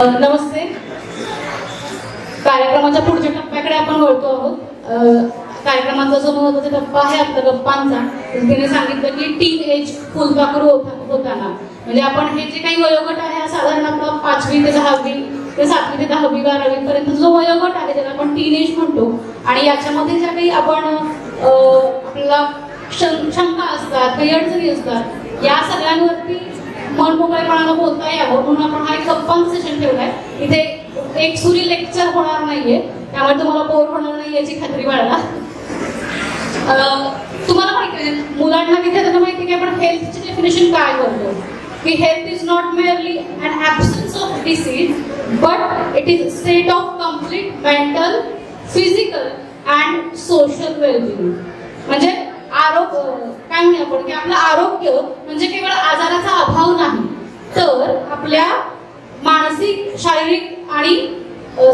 नमस्ते. कार्यक्रमाच्या पुढच्या टप्प्याकडे आपण वळतो आहोत. कार्यक्रमाचा जो महत्त्वाचा टप्पा आहे आपल्या गप्पांचा, तिने सांगितलं की टीन एज फुलपाखरू होताना, म्हणजे आपण हे जे काही वयोगट आहे साधारण आपला 5वी ते 10वी ते 7वी ते 10वी 12वी पर्यंत जो वयोगट आहे त्याला आपण टीन एज म्हणतो. आणि याच्यामध्ये ज्या काही आपण आपल्याला शंका असतात, काही अडचणी असतात, या सगळ्यांवरती मन मोकळेपणानं बोलता यावं म्हणून आपण हा एक गप्पांचं सेशन ठेवलाय. इथे एक सुरी लेक्चर होणार नाहीये, त्यामुळे तुम्हाला बोर होणार नाही याची खात्री बाळगा. तुम्हाला माहिती आहे, मुलांना विद्यार्थ्यांना माहिती की आपण हेल्थची डेफिनेशन काय करतो, की health is not merely an absence of disease but it is state of complete mental, physical and social wellbeing. म्हणजे आरोग्य काय म्हणू आपण, की आपलं आरोग्य म्हणजे केवळ आजाराचा अभाव नाही, तर आपल्या मानसिक, शारीरिक आणि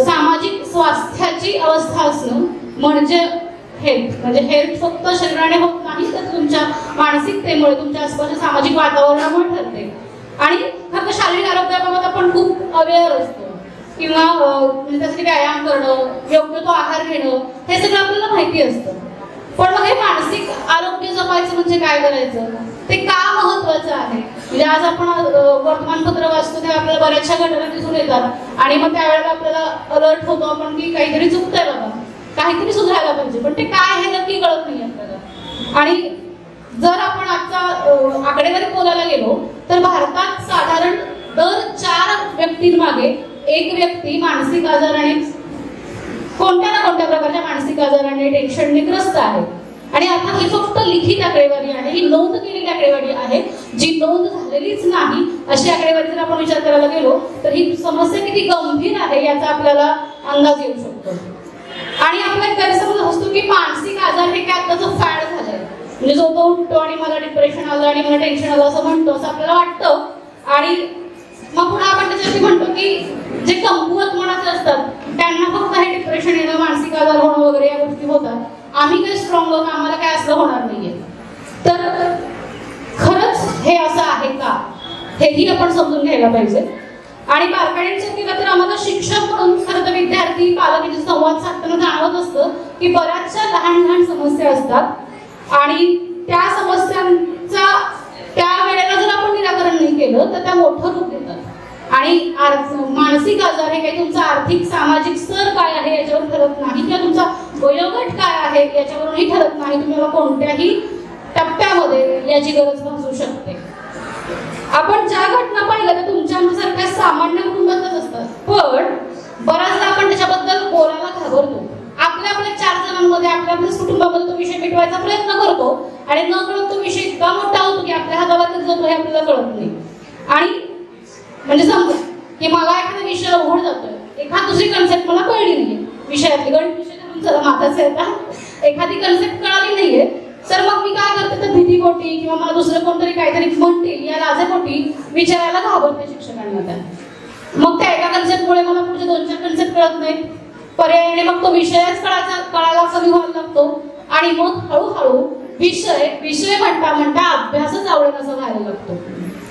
सामाजिक स्वास्थ्याची अवस्था असणं म्हणजे हेल्थ. म्हणजे हेल्थ फक्त शरीराने होत नाही, तर तुमच्या मानसिकतेमुळे, तुमच्या आसपासच्या सामाजिक वातावरणामुळे ठरते. आणि फक्त शारीरिक आरोग्याबाबत आपण खूप अवेअर असतो, किंवा त्यासाठी व्यायाम करणं, योग्य तो आहार घेणं, हे सगळं आपल्याला माहिती असतं. पण मग हे मानसिक आरोग्य जपायचं म्हणजे काय करायचं, ते का महत्वाचं आहे. म्हणजे आज आपण वर्तमानपत्र वाचतो तेव्हा आपल्याला बऱ्याचशा घटना दिसून येतात, आणि मग त्यावेळेला आपल्याला अलर्ट होतो आपण की काहीतरी चुकतंय बाबा, काहीतरी सुधारायला पाहिजे, पण ते काय हे नक्की कळत नाही आपल्याला. आणि जर आपण आजचा आकडेवारी बोलायला गेलो तर भारतात साधारण दर 4 व्यक्तींमागे एक व्यक्ती मानसिक आजाराने, कोणत्या ना कोणत्या प्रकारच्या मानसिक आजाराने, टेन्शनने ग्रस्त आहे. आणि आता ही फक्त लिखित आकडेवारी आहे, ही नोंद केलेली आकडेवारी आहे, जी नोंद झालेलीच नाही अशी आकडेवारी जर आपण विचार करायला गेलो तर ही समस्या किती गंभीर आहे याचा आपल्याला अंदाज येऊ शकतो. आणि आपला एक गैरसमज असतो की मानसिक आजार हे काय आताचं फॅड झालंय, म्हणजे जो तो उठतो आणि मला डिप्रेशन आलं आणि मला टेन्शन आलं असं म्हणतो, असं आपल्याला वाटतं. आणि मग पुन्हा आपण त्याच्यासाठी म्हणतो की जे कमकुवत मनाचे असतात त्यांना फक्त हे डिप्रेशन येणं, मानसिक आजार होणं वगैरे या गोष्टी होतात, आम्ही काही स्ट्रॉंग लोक, आम्हाला काय असं होणार नाहीये. तर खरंच हे असं आहे का, हेही आपण समजून घ्यायला पाहिजे. आणि बारकाईचं केलं तर आम्हाला शिक्षक म्हणून खरं तर विद्यार्थी पालकांशी संवाद साधताना जाणवत असतं की बऱ्याचशा लहान लहान समस्या असतात, आणि त्या समस्यांचा त्या वेळेला जर आपण निराकरण नाही केलं तर त्या मोठं रूप देतात. आणि मानसिक आजार हे काही तुमचा आर्थिक, सामाजिक स्तर काय आहे याच्यावर ठरत नाही, किंवा तुमचा वयोगट काय आहे याच्यावरूनही ठरत नाही. तुम्हाला कोणत्याही टप्प्यामध्ये याची गरज भासू शकते. आपण ज्या घटना पाहिल्या त्या तुमच्या आमच्यासारख्या सामान्य कुटुंबातच असतात, पण बऱ्याचदा आपण त्याच्याबद्दल बोलायला घाबरतो. आपल्या 4 जणांमध्ये, आपल्याच कुटुंबामध्ये तो विषय मिटवायचा प्रयत्न करतो, आणि न कळत तो विषय इतका मोठा होतो की आपल्या हाताबाहेर जातो हे आपल्याला कळत नाही. आणि म्हणजे समजा की मला एखादा विषय अवघड जातोय, एखादी दुसरी कन्सेप्ट मला कळली नाहीये, विषयातली गणित विषय करून चला माताच येतात, एखादी कन्सेप्ट कळाली नाहीये, तर मग मी काय करते, तर भीतीपोटी किंवा मला दुसरं कोणतरी काहीतरी म्हणतील या लाजेपोटी विचारायला घाबरते शिक्षकांना. त्या मग त्या एका कन्सेप्टमुळे मला पुढचे 2-4 कन्सेप्ट कळत नाहीत, पर्यायाने मग तो विषयच कळायला कमी व्हायला लागतो. आणि मग हळूहळू विषय म्हणता म्हणता अभ्यासच आवडेल असं व्हायला लागतो.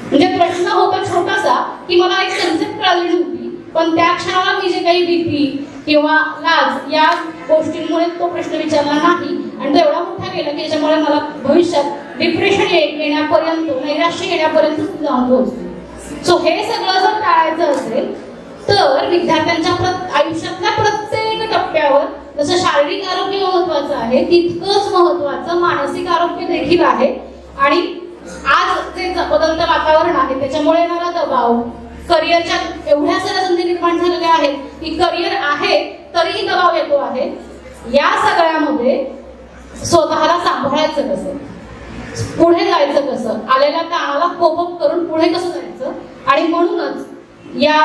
म्हणजे प्रश्न होता छोटासा की मला एक कन्सेप्ट कळाली नव्हती, पण त्या क्षणाला मी जे काही भीती किंवा लाज या गोष्टींमुळे तो प्रश्न विचारला नाही, आणि तो एवढा मोठा गेला की त्याच्यामुळे मला भविष्यात डिप्रेशन येण्यापर्यंत, नैराश्य येण्यापर्यंत जाऊन पोहोचले. सो हे सगळं जर टाळायचं असेल तर विद्यार्थ्यांच्या आयुष्यातल्या प्रत्येक टप्प्यावर जसं शारीरिक आरोग्य महत्वाचं आहे, तितकंच महत्वाचं मानसिक आरोग्य देखील आहे. आणि आज जे बदलतं वातावरण आहे त्याच्यामुळे येणारा दबाव, करिअरच्या एवढ्या साऱ्या संधी निर्माण झालेल्या आहेत की करिअर आहे तरीही दबाव येतो आहे. या सगळ्यामध्ये स्वतःला सांभाळायचं कसं, पुढे जायचं कसं, आलेल्या ताणाला कोप अप करून पुढे कसं जायचं. आणि म्हणूनच या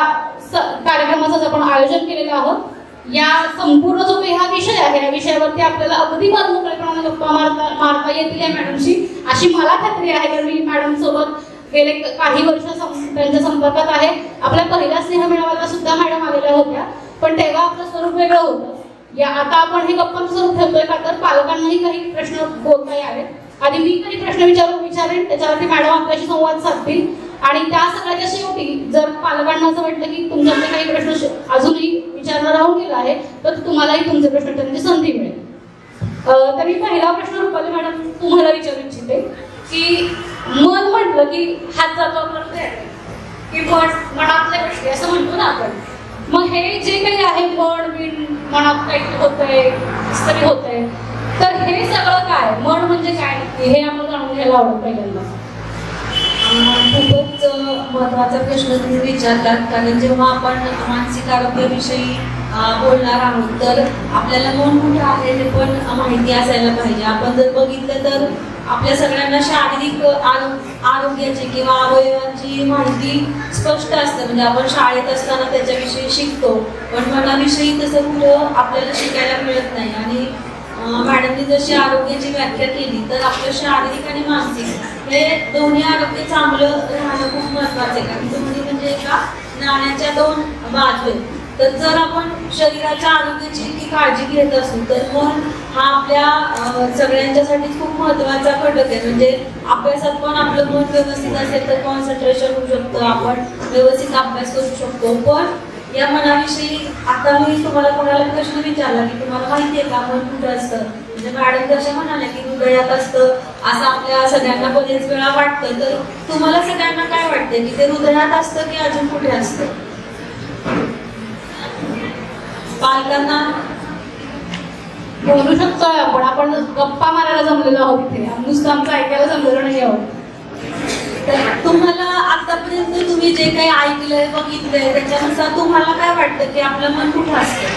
कार्यक्रमाचं आपण आयोजन केलेलं आहोत. या संपूर्ण जो काही हा विषय आहे, या विषयावरती आपल्याला अगदी मनमोकळेपणाने गप्पा मारता येतील या मॅडमशी, अशी मला खात्री आहे. कारण मी मॅडम सोबत गेले काही वर्ष त्यांच्या संपर्कात आहे. आपल्या पहिल्या स्नेह मेळाव्याला सुद्धा मॅडम आलेल्या होत्या, पण तेव्हा आपलं स्वरूप वेगळं होतं. आता आपण हे गप्पांचं स्वरूप ठेवतोय का तर पालकांनाही काही प्रश्न बोलता यावेत. आधी मी काही प्रश्न विचारेन, त्याच्यावरती मॅडम आपल्याशी संवाद साधतील, आणि त्या सगळ्याच्या शेवटी जर पालकांना असं वाटलं की तुमच्याकडे काही प्रश्न अजूनही विचारणं राहून गेला आहे तर तुम्हालाही तुमचे प्रश्न विचारण्याची संधी मिळेल. तर मी पहिला प्रश्न रुपाली मॅडम तुम्हाला विचारू इच्छिते की मन म्हटलं की हात जातो आपल्याकडे की मनातल्या गोष्टी असं म्हणतो ना आपण. मग हे जे काही आहे मन मनात काही होतंय तरी होतंय तर हे सगळं काय मन म्हणजे काय हे आपण जाणून घ्यायला आवडत पहिल्यांदा. खूपच महत्त्वाचा प्रश्न तुम्ही विचारलात, कारण जेव्हा आपण मानसिक आरोग्याविषयी बोलणार आहोत तर आपल्याला मन कुठे आहे हे पण माहिती असायला पाहिजे. आपण जर बघितलं तर आपल्या सगळ्यांना शारीरिक आरोग्याची किंवा अवयवांची माहिती स्पष्ट असते, म्हणजे आपण शाळेत असताना त्याच्याविषयी शिकतो, पण मनाविषयी तसं कुठं आपल्याला शिकायला मिळत नाही. आणि मॅडमनी जशी आरोग्याची व्याख्या केली तर आपलं शारीरिक आणि मानसिक हे दोन्ही आरोग्य चांगलं राहणं खूप महत्त्वाचं आहे, कारण दोन्ही म्हणजे एका नाण्याच्या दोन बाजू आहेत. तर जर आपण शरीराच्या आरोग्याची इतकी काळजी घेत असू तर मन हा आपल्या सगळ्यांच्यासाठी खूप महत्त्वाचा घटक आहे. म्हणजे अभ्यासात पण आपलं मन व्यवस्थित असेल तर कॉन्सन्ट्रेशन होऊ शकतं, आपण व्यवस्थित अभ्यास करू शकतो. पण या मनाविषयी आता मी तुम्हाला कोणाला प्रश्न विचारला की तुम्हाला माहिती आहे का मन कुठं असतं, म्हणजे मॅडम जशा म्हणाल्या की हृदयात असतं असं आपल्या सगळ्यांना बरेच वेळा वाटतं. तर तुम्हाला सगळ्यांना काय वाटतं की ते हृदयात असतं की अजून कुठे असतं? पालकांना बोलू शकतो आपण गप्पा मारायला जमलेलो आहोत इथे, नुसतं आमचं ऐकायला जमलेलं नाही आहोत. तर तुम्हाला आतापर्यंत तुम्ही जे काही ऐकलंय बघितलंय त्याच्यानुसार तुम्हाला काय वाटतं की आपलं मन कुठं असतं?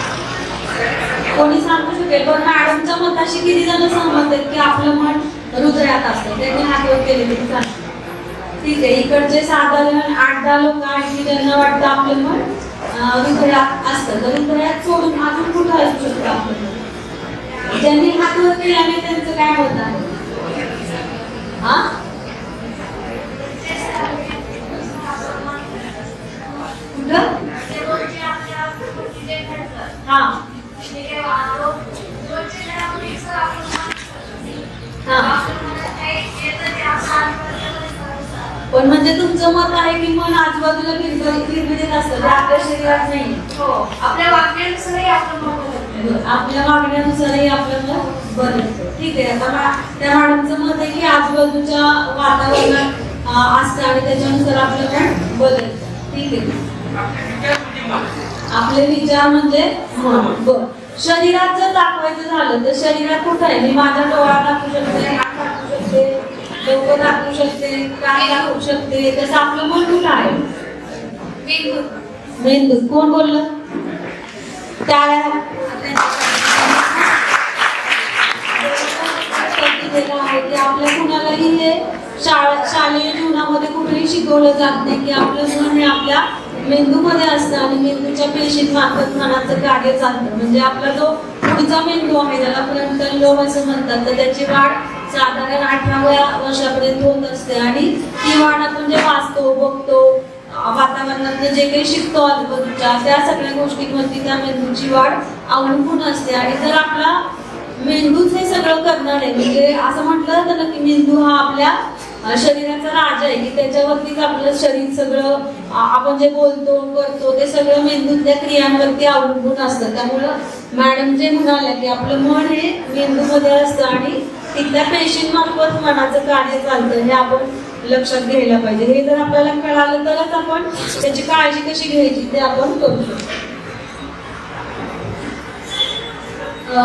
कोणी सांगू शकेल? पण मॅडमच्या मताशी किती जण सहमत आहेत की आपलं मन हृदयात असतं? त्यांनी हातवर केले तरी चालतं. ठीक आहे, इकडचे साधारण 8-10 लोक आहेत की ज्यांना वाटतं आपलं मन हृदयात असतं. तर हृदयात सोडून अजून कुठं असू शकतं आपलं मन? ज्यांनी हातवर केल्याने त्यांचं काय मत आहे? हा, पण म्हणजे तुमचं मत आहे की मन आजूबाजूला फिरफिरत असतं, ते आपल्या शरीरात नाही. आपल्या वागण्यानुसारही आपलं मन बदलतं. आपल्या वागण्यानुसारही आपलं मन बदलतं. ठीक आहे, आता त्या मॅडमचं मत आहे की आजूबाजूच्या वातावरणात असतं आणि त्याच्यानुसार आपलं मन बदलतं. ठीक आहे, आपले विचार म्हणजे मन. बरं, शरीरात जर दाखवायचं झालं तर शरीरात कुठं आहे? मी माझा डोळा दाखवू शकते, हात दाखवू शकते, डोकं दाखवू शकते, कान दाखवू शकते. तसं आपलं मन कुठं आहे? मेंदू. कोण बोललं? टाळ्या. की आपल्या कुणालाही हे शालेय जीवनामध्ये कुठेही शिकवलं जात नाही की आपलं मन हे आपल्या मेंदूमध्ये असतं आणि मेंदूच्या पेशींमार्फत मनाचं कार्य चालतं. म्हणजे आपला जो पुढचा मेंदू आहे त्याला फ्रंटल लोब असं म्हणतात, तर त्याची वाढ साधारण 18व्या वर्षापर्यंत होत असते. आणि ती वाढ आपण जे वाचतो, बघतो, वातावरणात जे काही शिकतो आजूबाजूच्या त्या सगळ्या गोष्टींवरती त्या मेंदूची वाढ अवलंबून असते. आणि जर आपला मेंदूच हे सगळं करणार आहे, म्हणजे असं म्हटलं जातं ना की मेंदू हा आपल्या शरीराचा राजा आहे, की त्याच्यावरतीच आपलं शरीर सगळं आपण जे बोलतो करतो ते सगळं मेंदूतल्या क्रियांवरती अवलंबून असतं. त्यामुळं मॅडम जे म्हणाल्या की आपलं मन हे मेंदूमध्ये असतं आणि तिथल्या पेशींमार्फत मनाचं कार्य चालतं, हे आपण लक्षात घ्यायला पाहिजे. हे जर आपल्याला कळालं तरच आपण त्याची काळजी कशी घ्यायची ते आपण करू शकतो.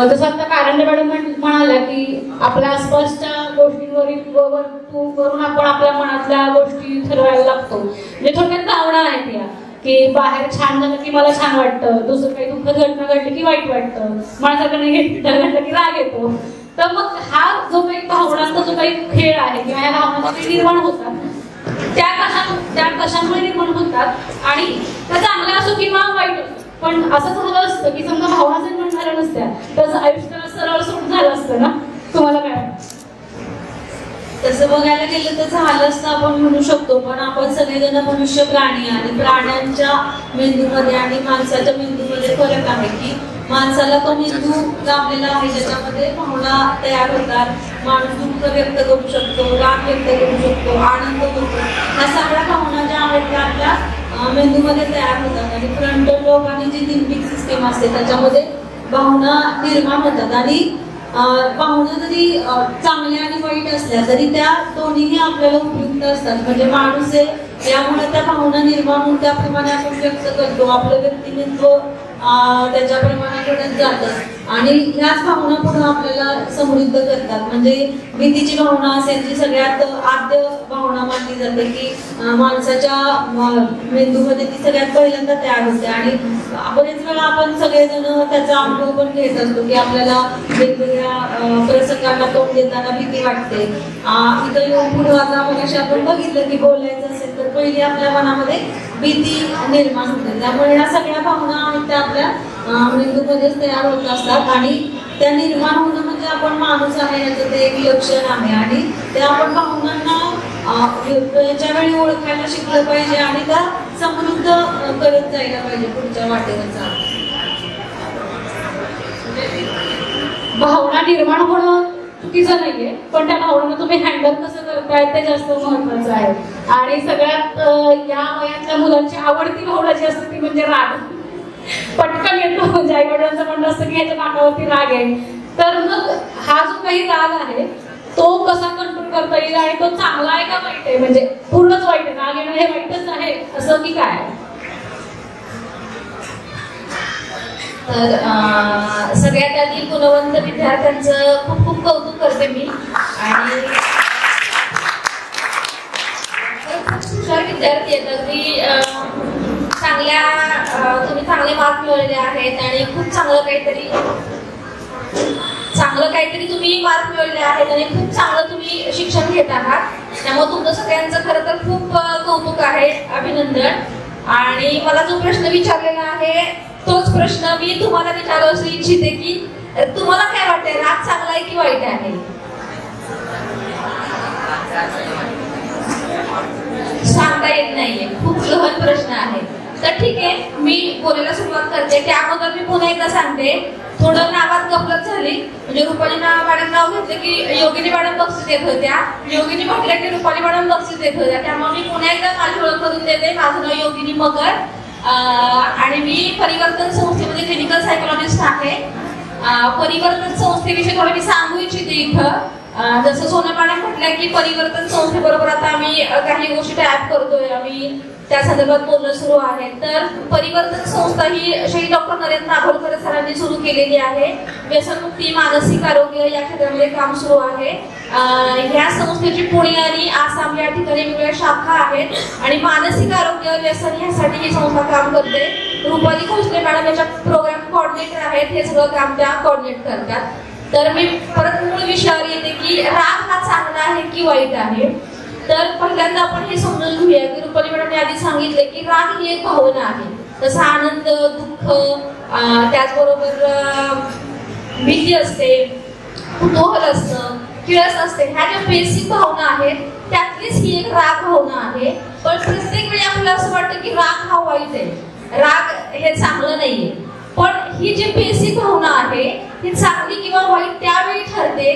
जसं आता कारंडे मॅडम म्हणाल्या की आपल्या आसपासच्या गोष्टींवरून आपण आपल्या मनातल्या गोष्टी ठरवायला लागतो. म्हणजे थोडक्यात भावना आहेत या की बाहेर छान झालं की मला छान वाटतं, दुसरं काही दुःखद घटना घडली की वाईट वाटतं, मनासारखं घडलं की राग येतो. तर मग हा जो काही भावनांचा जो काही खेळ आहे किंवा या भावना काही निर्माण होतात त्या कशामुळे निर्माण होतात आणि त्या चांगल्या असो किंवा वाईट असो. पण असं झालं असतं की समजा भावना निर्माण झाल्या नसत्या तर आयुष्याला सरळ सोड झालं असतं ना. तुम्हाला काय वाटतं? तसं बघायला गेलं तर झालं असतं आपण म्हणू शकतो, पण आपण सगळेजण मनुष्य प्राणी आणि प्राण्यांच्या मेंदूमध्ये आणि माणसाच्या मेंदूमध्ये फरक आहे की माणसाला तो मेंदू लाभलेला आहे ज्याच्यामध्ये भावना तयार होतात. माणूस दुःख व्यक्त करू शकतो, राग व्यक्त करू शकतो, आनंद होतो. ह्या सगळ्या भावना आहेत त्या आपल्या मेंदूमध्ये तयार होतात आणि फ्रंटल लोब आणि जी लिम्बिक सिस्टीम असते त्याच्यामध्ये भावना निर्माण होतात आणि भावना जरी चांगल्या आणि वाईट असल्या तरी त्या दोन्हीही आपल्याला उपयुक्त असतात. म्हणजे माणूस आहे त्यामुळे त्या भावना निर्माण होऊन त्याप्रमाणे आपण व्यक्त करतो, आपलं व्यक्तिमत्व त्याच्याप्रमाणे घडत जातं आणि ह्याच भावना पुन्हा आपल्याला समृद्ध करतात. म्हणजे भीतीची भावना असेल जी सगळ्यात आद्य भावना मानली जाते की माणसाच्या मेंदूमध्ये ती सगळ्यात पहिल्यांदा तयार होते आणि बरेच वेळा आपण सगळेजण त्याचा अनुभव पण घेत असतो की आपल्याला वेगवेगळ्या प्रसंगांना तोंड देताना भीती वाटते. इथं येऊन पुढे आता मगाशी आपण बघितलं की बोलायचं असेल तर पहिली आपल्या मनामध्ये भीती निर्माण होते. त्यामुळे या सगळ्या भावना आहेत त्या आपल्या मेंदूमध्येच तयार होत असतात आणि त्या निर्माण होणं म्हणजे आपण माणूस आहे याचं ते एक लक्षण आहे आणि त्या आपण भावनांना त्याच्या वेळी ओळखायला शिकलं पाहिजे आणि त्या समृद्ध करत जायला पाहिजे पुढच्या वाटेवरचा. भावना निर्माण होणं चुकीचं नाहीये, पण त्या भावना तुम्ही हँडल कसं करताय ते जास्त महत्वाचं आहे. आणि सगळ्यात या वयाच्या मुलांची आवडती भावना जी असते ती म्हणजे राग. पटकन येतो, म्हणजे आई वडिलांचं म्हणणं असतं की ह्याच्या नाकावरती राग आहे. तर मग हा जो काही राग आहे तो कसा कंट्रोल करता येईल आणि तो चांगला आहे का वाईट आहे, म्हणजे पूर्णच वाईट आहे, राग येणं हे वाईटच आहे असं की काय? तर सगळ्यात आधी गुणवंत विद्यार्थ्यांचं खूप खूप कौतुक करते मी आणि खूप हुशार विद्यार्थी आहेत. अगदी तुम्ही चांगले मार्क मिळवलेले आहेत आणि खूप चांगलं काहीतरी तुम्ही मार्क मिळवले आहेत आणि खूप चांगलं तुम्ही शिक्षण घेत आहात. त्यामुळे तुमचं सगळ्यांचं खरं तर खूप कौतुक आहे, अभिनंदन. आणि मला जो प्रश्न विचारलेला आहे तोच प्रश्न मी तुम्हाला विचारू असं इच्छिते की तुम्हाला काय वाटतंय, राग चांगला आहे की वाईट आहे? सांगता येत नाहीये, खूप गहन प्रश्न आहे. तर ठीक आहे, मी बोलायला सुरुवात करते. त्या अगोदर मी पुन्हा एकदा सांगते, थोडं नावात गफलत झाली. म्हणजे रुपाली मॅडम नाव घेतलं की योगिनी मॅडम बक्षीस देत होत्या, योगिनी म्हटलं की रुपाली मॅडम बक्षीस देत होत्या. त्यामुळे मी पुन्हा एकदा माझी ओळख करून देते. माझं नाव योगिनी मगर आणि मी परिवर्तन संस्थेमध्ये क्लिनिकल सायकोलॉजिस्ट आहे. परिवर्तन संस्थेविषयी थोडं मी सांगू इच्छिते इथं. जसं सोना मॅडम म्हटल्या की परिवर्तन संस्थेबरोबर आता आम्ही काही गोष्टी टॅप करतोय, आम्ही त्या संदर्भात बोलणं सुरू आहे. तर परिवर्तन संस्था ही शहीद डॉक्टर नरेंद्र नागोडकर सरांनी सुरू केलेली आहे. व्यसनमुक्ती, मानसिक आरोग्य या क्षेत्रामध्ये काम सुरू आहे. ह्या संस्थेची पुणे आणि आसाम या ठिकाणी वेगवेगळ्या शाखा आहेत आणि मानसिक आरोग्य, व्यसन यासाठी ही संस्था काम करते. रुपाली खोसले मॅडम याच्या प्रोग्राम कोऑर्डिनेटर आहेत, हे सगळं काम त्या कोऑर्डिनेट करतात. तर मी परत मूळ विषयावर येते की राग हा चांगला आहे की वाईट आहे. तर पहिल्यांदा आपण हे समजून घेऊया की रुपाली मॅडमने आधी सांगितले की राग ही एक भावना आहे. तसं आनंद, दुःख, त्याचबरोबर भीती असते, कुतूहल असतं, किळस असते, ह्या ज्या बेसिक भावना आहेत त्यातलीच ही एक राग भावना आहे. पण प्रत्येक वेळी आपल्याला असं वाटतं की राग हा वाईट आहे, राग हे चांगलं नाहीये. पण ही जी बेसिक भावना आहे ही चांगली किंवा वाईट त्यावेळी ठरते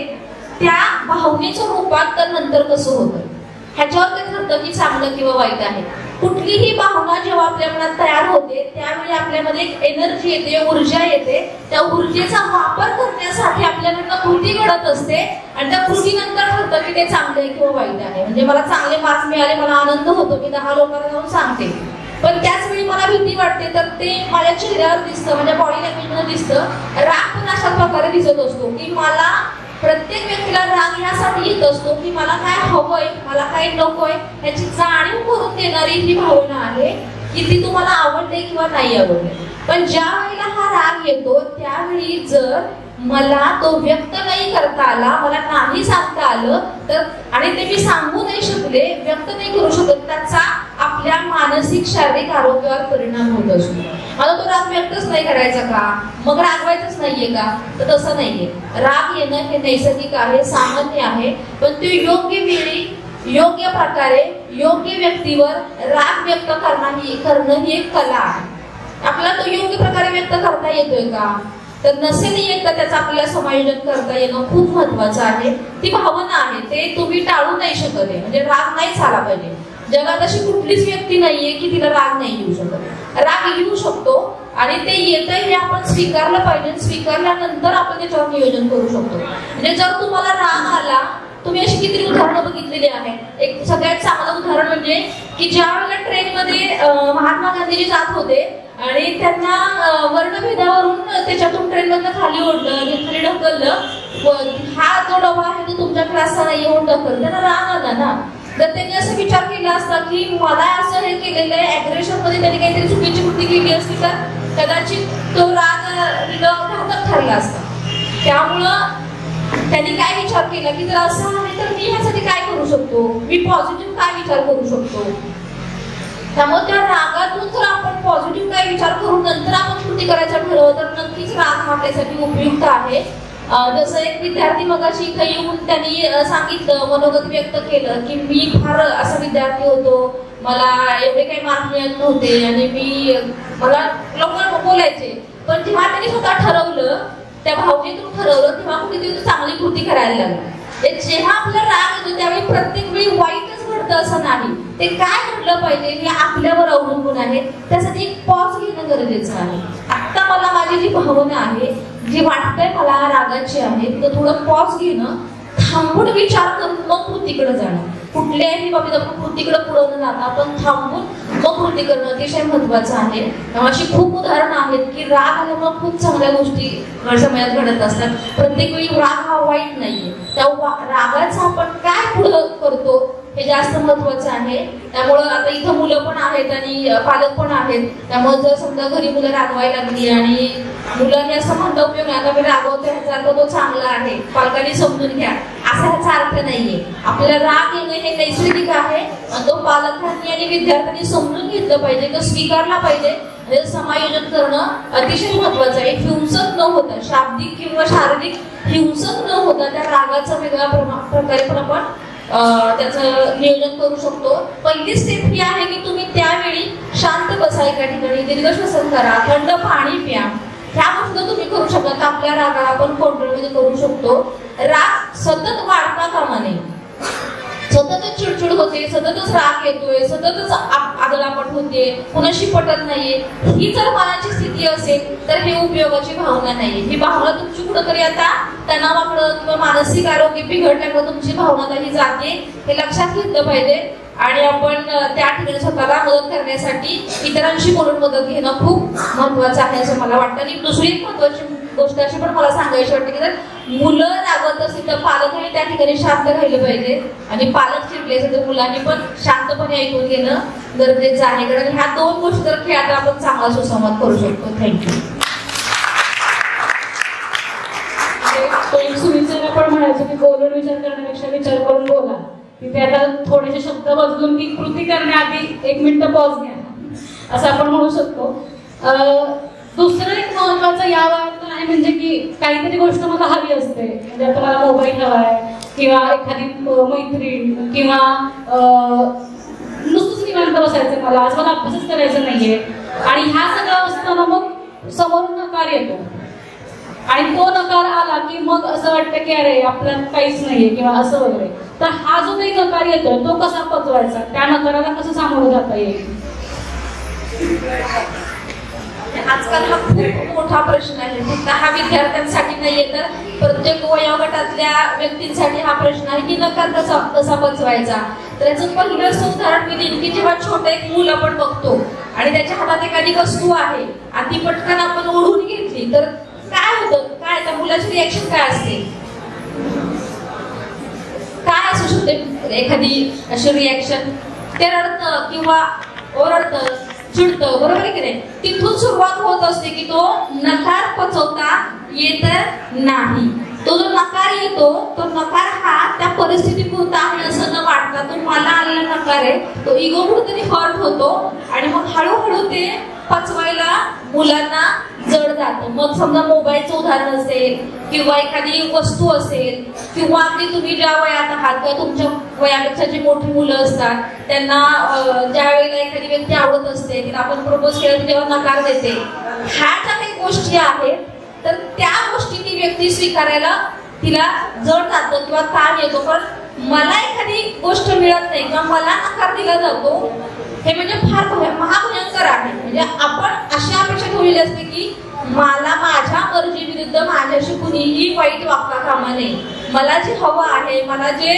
त्या भावनेच्या रूपांतर नंतर कसं होतं ह्याच्यावर ते ठरतं की चांगलं किंवा वाईट आहे. कुठलीही भावना जेव्हा आपल्या मनात तयार होते त्यावेळी आपल्यामध्ये एक एनर्जी येते, ऊर्जा येते. त्या ऊर्जेचा वापर करण्यासाठी आपल्याकडनं कृती घडत असते आणि त्या कृतीनंतर ठरतं की ते चांगले किंवा वाईट आहे. म्हणजे मला चांगले मार्क्स मिळाले, मला आनंद होतो, मी 10 लोकांना जाऊन सांगते. पण त्याच वेळी मला भीती वाटते तर ते माझ्या चेहऱ्यावर दिसतं, माझ्या बॉडी लँग्वेजमध्ये दिसतं. राग पण अशा प्रकारे दिसत असतो की मला प्रत्येक व्यक्तीला राग यासाठी येत असतो की मला काय हवंय, मला काय नकोय याची जाणीव करून देणारी ही भावना आहे की ती तुम्हाला आवडते किंवा नाही आवडते. पण ज्या वेळेला हा राग येतो त्यावेळी जर मला तो व्यक्त नाही करता आला, मला नाही सांगता आलं तर, आणि ते मी सांगू नाही शकले, व्यक्त नाही करू शकत, त्याचा आपल्या मानसिक शारीरिक आरोग्यावर परिणाम होत असतो. मला तो राग व्यक्तच नाही करायचा का, मग रागवायचंच नाहीये का, तर तसं नाहीये. राग येणं हे नैसर्गिक आहे, सामान्य आहे. पण ते योग्य वेळी, योग्य प्रकारे, योग्य व्यक्तीवर राग व्यक्त करणं ही एक कला आहे. आपल्याला तो योग्य प्रकारे व्यक्त करता येतोय का, तर नसेल येत तर त्याचं आपल्याला समायोजन करता येणं खूप महत्वाचं आहे. ती भावना आहे, ते तुम्ही टाळू नाही शकत आहे. म्हणजे राग नाहीच आला पाहिजे. जगात अशी कुठलीच व्यक्ती नाहीये की तिला राग नाही येऊ शकत. राग येऊ शकतो आणि ते येतंय हे आपण स्वीकारलं पाहिजे. स्वीकारल्यानंतर आपण त्याच्यावर नियोजन करू शकतो. म्हणजे जर तुम्हाला राग आला, तुम्ही अशी किती उदाहरणं बघितलेली आहेत. एक सगळ्यात चांगलं उदाहरण म्हणजे की ज्या वेळेला ट्रेनमध्ये महात्मा गांधीजी जात होते आणि त्यांना वर्णभेदावरून त्याच्यातून ट्रेनमधनं खाली ओढलं, खाली ढकललं. हा जो डबा आहे तो तुमच्या क्लासचा नाही होऊन ढकल, त्यांना राग आला ना. तर त्यांनी असं विचार केला असता की मला असं हे केलेलं आहे, ऍग्रेशन मध्ये त्यांनी काहीतरी चुकीची कृती केली असती तर कदाचित तो राग घातक ठरला असता. त्यामुळं त्यांनी काय विचार केला की जर असं आहे तर मी ह्यासाठी काय करू शकतो, मी पॉझिटिव्ह काय विचार करू शकतो. त्यामुळे त्या रागातून जर आपण पॉझिटिव्ह काय विचार करून नंतर आपण कृती करायचं ठरवलं तर नक्कीच राग हा आपल्यासाठी उपयुक्त आहे. जसं एक विद्यार्थी मगाशी इथं येऊन त्यांनी सांगितलं, मनोगत व्यक्त केलं की मी फार असा विद्यार्थी होतो, मला एवढे काही मार्क मिळत नव्हते आणि मला लोक बोलायचे. पण जेव्हा त्यांनी स्वतः ठरवलं, त्या भावनेतून ठरवलं, तेव्हा कुठेतरी चांगली कृती करायला लागली. जेव्हा आपला राग येतो त्यावेळी प्रत्येक वेळी वाईटच घडतं असं नाही. ते काय घडलं पाहिजे हे आपल्यावर अवलंबून आहे. त्यासाठी एक पॉज घेणं गरजेचं आहे. आता मला माझी जी भावना आहे, जी वाटतंय मला रागाची आहे, तर थोडं पॉज घेणं, थांबून विचार करून मग कृतीकडे जाणं. कुठल्याही बाबतीत आपण कृतीकडे पुढे न जाता आपण थांबून मग कृती करणं अतिशय महत्वाचं आहे. अशी खूप उदाहरणं आहेत की राग आल्यामुळे खूप चांगल्या गोष्टी समाजात घडत असतात. प्रत्येक वेळी राग हा वाईट नाहीये. त्या रागाचं आपण काय पुढं करतो हे जास्त महत्वाचं आहे. त्यामुळं आता इथं मुलं पण आहेत आणि पालक पण आहेत. त्यामुळे जर समजा घरी मुलं रागवायला लागली आणि मुलांनी असं म्हणता उपयोग नाही, आता मी रागवतो ह्याचा अर्थ तो चांगला आहे, पालकांनी समजून घ्या, असा ह्याचा अर्थ नाहीये. आपल्याला राग येणं हे नैसर्गिक आहे. तो पालकांनी आणि विद्यार्थ्यांनी समजून घेतलं पाहिजे, तो स्वीकारला पाहिजे. समायोजन करणं अतिशय महत्वाचं आहे. हिंसक न होता, शाब्दिक किंवा शारीरिक हिंसक न होता त्या रागाचा वेगळ्या प्रकारे पण आपण त्याचं नियोजन करू शकतो. पहिली स्टेप ही आहे की तुम्ही त्यावेळी शांत बसा, एका ठिकाणी दीर्घ श्वसन करा, थंड पाणी प्या. ह्या गोष्टी तुम्ही करू शकता. आपल्या रागाला आपण कंट्रोलमध्ये करू शकतो. राग सतत वाढता कामा नये. सततच चिडचिड होते, सततच राग येतोय, सततच आदळापट होते, कुणाशी पटत नाहीये, ही जर मनाची स्थिती असेल तर हे उपयोगाची भावना नाहीये. ही भावना तुमची कुठंतरी आता तणावाकडं किंवा मानसिक आरोग्य बिघडल्यामुळे तुमची भावना ही जाते, हे लक्षात घेतलं पाहिजे. आणि आपण त्या ठिकाणी स्वतःला मदत करण्यासाठी इतरांशी बोलून मदत घेणं खूप महत्वाचं आहे असं मला वाटतं. आणि दुसरी एक महत्वाची गोष्ट अशी पण मला सांगायची वाटते की जर मुलं रागवत असतील तर पालकांनी त्या ठिकाणी शांत राहिलं पाहिजे आणि पालक चिडले असेल तर मुलांनी पण शांतपणे ऐकून घेणं गरजेचं आहे. कारण ह्या दोन गोष्टी जर खेळात आपण चांगला सुसंवाद करू शकतो. थँक्यू. सुविचार आपण म्हणायचो की बोलून विचार करण्यापेक्षा विचार करून बोला. तिथे आता थोडेसे शब्द बदलून की कृती करण्याआधी 1 मिनिट पॉज घ्या असं आपण म्हणू शकतो. दुसरं एक महत्वाचं या वयात आहे म्हणजे की काहीतरी गोष्ट मला हवी असते. म्हणजे आता मला मोबाईल हवा आहे किंवा एखादी मैत्रीण किंवा नुसतंच निवांत बसायचं, मला आज मला अभ्यासच करायचं नाहीये. आणि ह्या सगळ्या असताना मग समोरून नकार येतो आणि तो नकार आला की मग असं वाटतं की अरे आपल्यात काहीच नाहीये किंवा असं वगैरे. तर हा जो काही नकार येतो तो कसा पचवायचा, त्या नकाराला कसं सामोरं जाता येईल? आजकाल हा खूप मोठा प्रश्न आहे. फक्त हा विद्यार्थ्यांसाठी नाहीये तर प्रत्येक वयोगटातल्या व्यक्तींसाठी हा प्रश्न आहे की नकार कसा पचवायचा. तर याचं पहिलं उदाहरण मी देईन की जेव्हा छोटं एक मूल आपण बघतो आणि त्याच्या हातात एखादी वस्तू आहे आणि ती पटकन आपण ओढून घेतली तर काय होतं, काय त्या मुलाची रिॲक्शन काय असते, काय असू शकते एखादी अशी रिॲक्शन? ते रडतं किंवा ओरडतं, चिडतं, बरोबर आहे की नाही? तिथून सुरुवात होत असते की तो नकार पचवता येत नाही. तो जो नकार येतो तो नकार हा त्या परिस्थितीपुरता आहे असं न वाटता तो मला आलेला नकार आहे, तो इगो कुठेतरी हर्ट होतो आणि मग हळूहळू ते पचवायला मुलांना जड जातं. मग समजा मोबाईलचं उदाहरण असेल किंवा एखादी वस्तू असेल किंवा अगदी तुम्ही ज्या वयात आहात किंवा तुमच्या वयापेक्षा जी मोठी मुलं असतात त्यांना ज्या वेळेला एखादी व्यक्ती आवडत असते, तिला आपण प्रपोज केलं तेव्हा नकार देते, ह्या ज्या काही गोष्टी आहेत तर त्या गोष्टी ती व्यक्ती स्वीकारायला तिला जड जातं किंवा ताण येतो. पण मला एखादी गोष्ट मिळत नाही किंवा मला नकार दिला जातो, हे म्हणजे फार महाभयंकर आहे. म्हणजे आपण अशी अपेक्षा ठेवलेली असते की मला माझ्या मर्जी विरुद्ध माझ्याशी कुणीही वाईट वागता कामा नये. मला जे हवं आहे, मला जे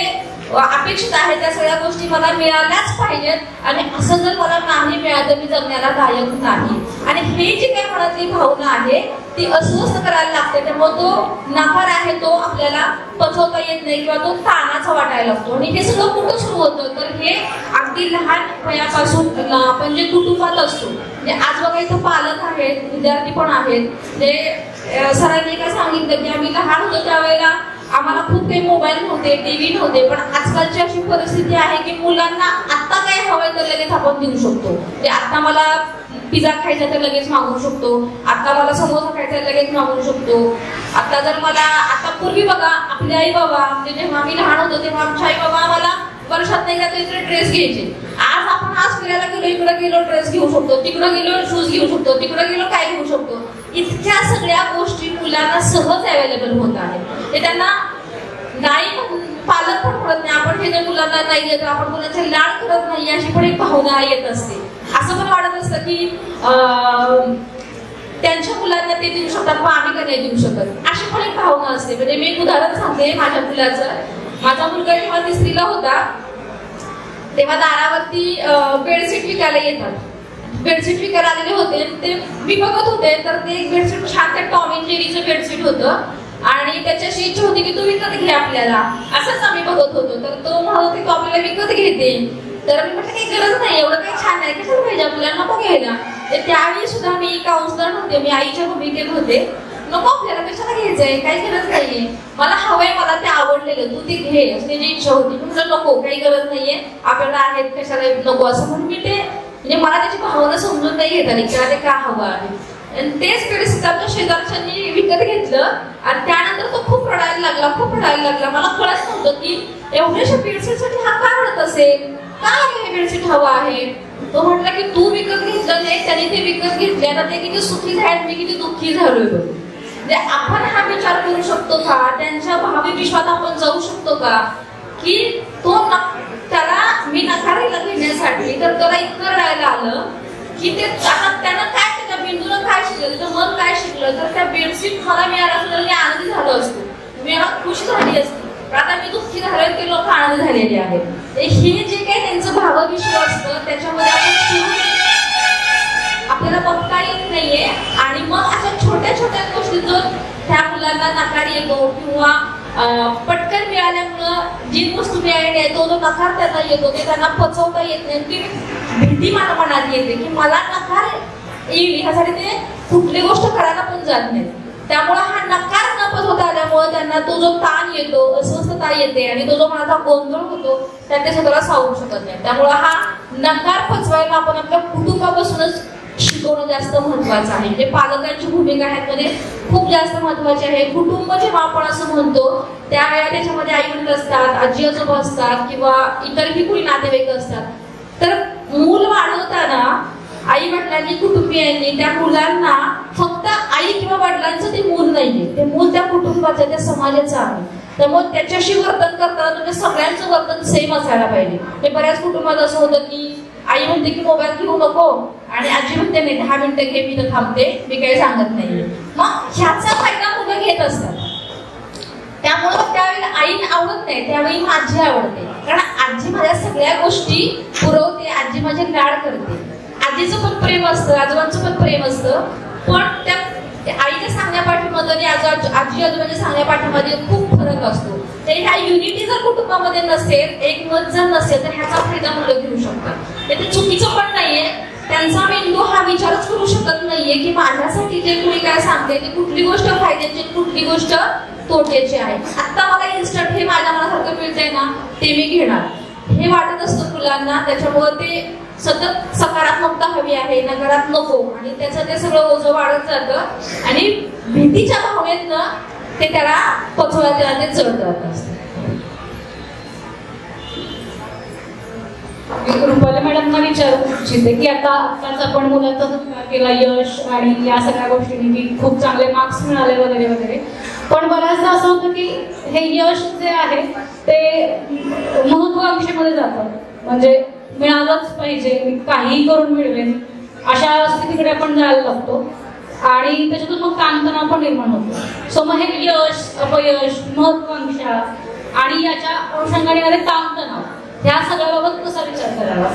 अपेक्षित आहे त्या सगळ्या गोष्टी मला मिळाल्याच पाहिजेत. आणि असं जर मला नाही मिळालं मी जगण्याला लायक नाही. आणि हे जी काही मनातली भावना आहे ती अस्वस्थ करायला लागते. त्यामुळे तो नकार आहे तो आपल्याला पचवता येत नाही किंवा तो ताणाचा वाटायला लागतो. आणि हे सगळं कुठं सुरू होतं तर हे अगदी लहान वयापासून आपण जे कुटुंबात असतो. म्हणजे आज बघा इथं पालक आहेत, विद्यार्थी पण आहेत. ते सरांनी काय सांगितलं की आम्ही लहान होतो त्यावेळेला आम्हाला खूप काही मोबाईल नव्हते, टीव्ही नव्हते. पण आजकालची अशी परिस्थिती आहे की मुलांना आता काय हवंय तर लगेच आपण देऊ शकतो. म्हणजे आता मला पिझ्झा खायचा तर लगेच मागवू शकतो, आता मला समोसा खायचा लगेच मागवू शकतो. आता जर मला आता पूर्वी बघा आपले आई बाबा म्हणजे जेव्हा आम्ही लहान होतो तेव्हा आमच्या आई बाबा आम्हाला वर्षात नाही का तरी ड्रेस घ्यायचे. आज फिरायला गेलो, इकडे गेलो ड्रेस घेऊ शकतो, तिकडे गेलो शूज घेऊ शकतो, तिकडे गेलो काय घेऊ शकतो. इतक्या सगळ्या गोष्टी मुलांना सहज अवेलेबल होत आहेत. ते त्यांना नाही पालक पण करत नाही. आपण हे जर मुलांना नाही देत आपण कोणाचे लाड करत नाही अशी पण एक भावना येत असते. असं पण वाटत असतं की त्यांच्या मुलांना ते देऊ शकतात पण आम्ही का नाही देऊ शकत, अशी पण एक भावना असते. म्हणजे मी एक उदाहरण सांगते माझ्या मुलाचं. माझा मुलगा जेव्हा 3रीला होता तेव्हा दारावरती बेडशीट विकायला येतात. बेडशीट विकायला आलेले होते, ते मी बघत होते तर ते एक बेडशीट छान त्या टॉम अँड जेरीचं बेडशीट होतं आणि त्याच्याशी इच्छा होती की तू विकत घे आपल्याला. असंच आम्ही बघत होतो तर तो म्हणत होती तू आपल्याला विकत घेते. तर मी म्हटलं काही गरज नाही, एवढं काही छान नाही, कशाला पाहिजे आपल्याला, नको घ्यायला. त्यावेळी सुद्धा मी काउन्सिलर नव्हते, मी आईच्या भूमिकेत होते. नको आपल्याला कशाला घ्यायचंय, काही गरज नाहीये, मला हवंय, मला ते आवडलेलं, तू ते घे असं त्याची इच्छा होती. म्हटलं नको काही गरज नाहीये आपल्याला आहेत कशाला नको असं म्हणून मी ते म्हणजे मला त्याची भावना समजून नाही घेता आली किंवा ते का हवं आहे. आणि तेच बेडशीट आमच्या शेजारच्यांनी विकत घेतलं आणि त्यानंतर तो खूप रडायला लागला. मला कळत नव्हतं की एवढ्याशा बेडशीटसाठी हा का रडत असेल, का हे बेडशीट हवं आहे. तो म्हटलं की तू विकत घेतलं नाही, त्याने ते विकत घेतले, आता ते किती सुखी झाले, मी किती दुःखी झालोय बघ. म्हणजे आपण हा विचार करू शकतो का, त्यांच्या भावी विश्वात आपण जाऊ शकतो का की तो त्याला मी नकारायला घेण्यासाठी तर त्याला इतकं रडायला आलं की ते आता त्यानं काय त्याच्या बिंदूला काय शिकलं, त्याचं मन काय शिकलं तर त्या बेडशीट मला मिळालं असतं तर मी आनंदी झालो असतो, मी खुश झाली असते. आता मी दुःखी झालोय ते लोक आनंदी झालेले आहेत. हे जे काही त्यांचं भावविश्व असतं त्याच्यामध्ये आपल्याला बघता येत नाहीये. आणि मग अशा छोट्या छोट्या गोष्टी जर त्या मुलांना नकार येतो किंवा पटकन मिळाल्यामुळं जी वस्तू मिळाली आहे तो जो नकार त्यांना येतो ते त्यांना पचवता येत नाही. ती भीती मला मनात येते की मला नकार येईल ह्यासाठी ते कुठली गोष्ट करायला पण जात नाही. त्यामुळे हा नकार न पचवता आल्यामुळे त्यांना तो जो ताण येतो, अस्वस्थता येते आणि तो जो माझा गोंधळ होतो त्यात ते स्वतःला सावरू शकत नाही. त्यामुळे हा नकार पचवायला आपण आपल्या कुटुंबापासूनच शिकवणं जास्त महत्वाचं आहे. म्हणजे पालकांची भूमिका ह्यामध्ये खूप जास्त महत्वाची आहे. कुटुंब जेव्हा आपण असं म्हणतो त्यावेळेला त्याच्यामध्ये आई वडील असतात, आजी आजोबा असतात किंवा इतरही कुणी नातेवाईक असतात. तर मूल वाढवताना आई वडिलांनी कुटुंबियांनी त्या मुलांना फक्त आई किंवा वडिलांचं ते मूल नाहीये, ते मूल त्या कुटुंबाचं त्या समाजाचं आहे. त्यामुळे त्याच्याशी वर्तन करताना तुमच्या सगळ्यांचं वर्तन सेम असायला पाहिजे. हे बऱ्याच कुटुंबात असं होतं की आई म्हणते की मोबाईल घेऊ नको आणि आजी म्हणते नाही 10 मिनिटं घे, मी तर थांबते, मी काही सांगत नाहीये. मग ह्याचा फायदा मुलं घेत असतात. त्यामुळं त्यावेळी आईला आवडत नाही, त्यावेळी माझी आवडते, कारण आजी माझ्या सगळ्या गोष्टी पुरवते, आजी माझे लाड करते. आजीचं पण प्रेम असतं, आजोबांचं पण प्रेम असतं, पण त्या आईच्या सांगण्या पाठीमध्ये आणि आजी आजोबांच्या सांगण्या पाठीमध्ये खूप फरक असतो. तर ह्या युनिटी जर कुटुंबामध्ये नसेल, एक मत जर नसेल तर ह्याचा फायदा मुलं घेऊ शकतात. ते चुकीचं पण नाहीये. त्यांचा मेंदू हा विचारच करू शकत नाहीये की माझ्यासाठी जे कुणी काय सांगते ते कुठली गोष्ट फायद्याची, कुठली गोष्ट तोट्याची आहे. आता मला इन्स्टंट हे माझ्या मनासारखं मिळतंय ना ते मी घेणार, हे वाटत असतं मुलांना. त्याच्यामुळे ते सतत सकारात्मकता हवी आहे, नकारात्मक नको, आणि त्याचं ते सगळं ओझं वाढत जातं आणि भीतीच्या भावनेतनं ते त्याला पचवायला ते जड जात असतं. मी रुपाली मॅडमना विचारू इच्छिते की आताच आपण मुलांचा विचार केला, यश आणि या सगळ्या गोष्टींनी की खूप चांगले मार्क्स मिळाले वगैरे वगैरे, पण बऱ्याचदा असं होतं की हे यश जे आहे ते महत्वाकांक्षेमध्ये जातं, म्हणजे मिळालंच पाहिजे, मी काहीही करून मिळवेन अशा स्थितीकडे आपण जायला लागतो आणि त्याच्यातून मग ताणतणाव पण निर्माण होतो. सो मग हे यश, अपयश, महत्वाकांक्षा आणि याच्या अनुषंगाने आले ताणतणाव, ह्या सगळ्याबाबत कसा विचार करावा?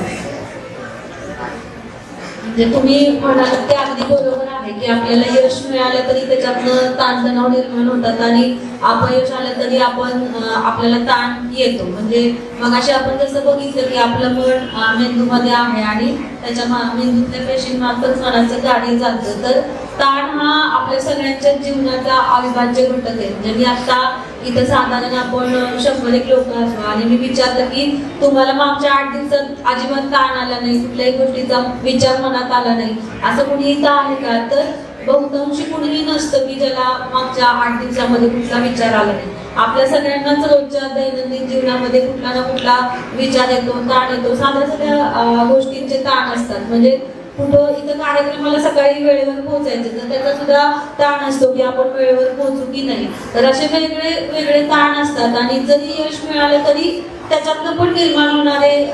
म्हणजे तुम्ही म्हणालात ते अगदी बरोबर आहे की आपल्याला यश मिळालं तरी त्याच्यातनं ताणतणाव निर्माण होतात आणि अपयश आलं तरी आपल्याला ताण येतो. म्हणजे मग असे आपण जसं बघितलं की आपलं मन मेंदूमध्ये आहे आणि त्याच्या मेंदूतल्या पेशींमार्फत मनाचं कार्य चालतं, तर ताण हा आपल्या सगळ्यांच्या जीवनाचा अविभाज्य घटक आहे. म्हणजे मी आता इथं साधारण आपण 100 लोक असतो आणि मी विचारलं की तुम्हाला मागच्या 8 दिवसात अजिबात ताण आला नाही, कुठल्याही गोष्टीचा विचार मनात आला नाही, असं कुणी इथं आहे का? तर बहुतांशी कुणीही नसतं की ज्याला मागच्या 8 दिवसामध्ये कुठला विचार आला नाही. आपल्या सगळ्यांनाच रोजच्या दैनंदिन जीवनामध्ये कुठला ना कुठला विचार येतो, ताण येतो, साध्या साध्या गोष्टींचे ताण असतात. म्हणजे कुठं इथं कार्यक्रमाला सकाळी वेळेवर पोहोचायचं तर त्याचा सुद्धा ताण असतो की आपण वेळेवर पोहोचू की नाही. तर असे वेगळे वेगळे ताण असतात आणि जरी यश मिळालं तरी त्याच्यातनं पण निर्माण होणारे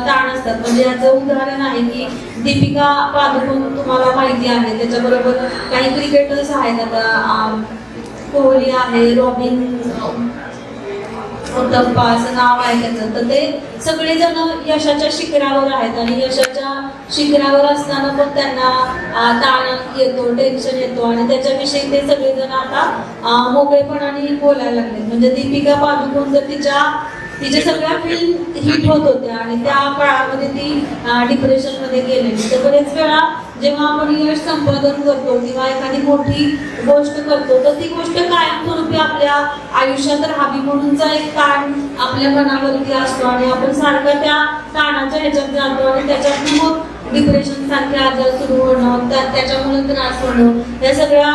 ताण असतात. म्हणजे याचं उदाहरण आहे की दीपिका पादुकोण तुम्हाला माहिती आहे, त्याच्याबरोबर काही क्रिकेटर्स आहेत, आता कोहली आहे, रॉबिन उत्तप्पा असं नाव आहे त्याचं. तर ते सगळेजण यशाच्या शिखरावर आहेत आणि यशाच्या शिखरावर असताना पण त्यांना ताण येतो, टेन्शन येतो आणि त्याच्याविषयी ते सगळेजण आता मोकळेपणाने बोलायला लागले. म्हणजे दीपिका पादुकोण जर तिच्या सगळ्या फिल्म हिट होत होत्या आणि त्या काळामध्ये ती डिप्रेशनमध्ये गेलेली. तर बरेच वेळा जेव्हा आपण यश संपादन करतो किंवा एखादी मोठी गोष्ट करतो तर ती गोष्ट कायमस्वरूपी आपल्या आयुष्यात राहावी म्हणूनचा एक ताण आपल्या मनावरती असतो आणि आपण सारखं त्या ताणाच्या ह्याच्यात जातो आणि त्याच्यात मग डिप्रेशन सारखे आजार सुरू होणं, त्याच्यामुळे त्रास होणं, या सगळ्या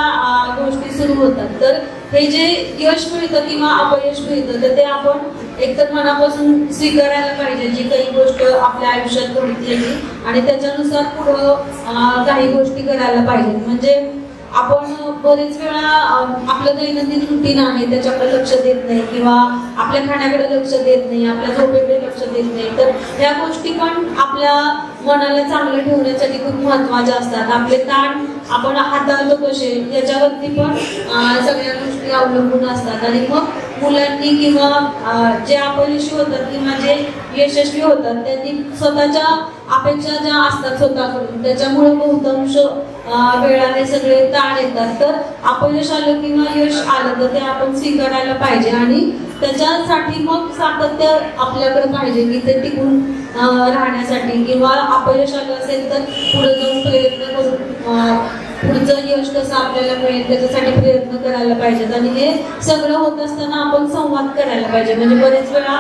गोष्टी सुरू होतात. तर हे जे यश मिळतं किंवा अपयश मिळतं तर ते आपण एकतर मनापासून स्वीकारायला पाहिजे जी काही गोष्ट आपल्या आयुष्यात घडते आणि त्याच्यानुसार पुढं काही गोष्टी करायला पाहिजेत. म्हणजे आपण बरेच वेळा आपलं दैनंदिन रुटीन आहे त्याच्याकडे लक्ष देत नाही किंवा आपल्या खाण्याकडे लक्ष देत नाही, आपल्या झोपेकडे लक्ष देत नाही. तर ह्या गोष्टी पण आपल्या मनाला चांगलं ठेवण्यासाठी खूप महत्त्वाच्या असतात. आपले ताण आपण हाताळतो कसे याच्यावरती पण सगळ्या गोष्टी अवलंबून असतात. आणि मग मुलांनी किंवा जे अपयशी होतात किंवा जे यशस्वी होतात त्यांनी स्वतःच्या अपेक्षा ज्या असतात स्वतःकडून त्याच्यामुळे बहुतांश वेळा हे सगळे ताण येतात. तर अपयश आलं किंवा यश आलं तर ते आपण स्वीकारायला पाहिजे आणि त्याच्यासाठी मग सातत्य आपल्याकडे पाहिजे की ते टिकून राहण्यासाठी किंवा अपयश आलं असेल तर पुढे जाऊन प्रयत्न करून पुढचं यश कसं आपल्याला मिळेल त्याच्यासाठी प्रयत्न करायला पाहिजेत. आणि हे सगळं होत असताना आपण संवाद करायला पाहिजे. म्हणजे बरेच वेळा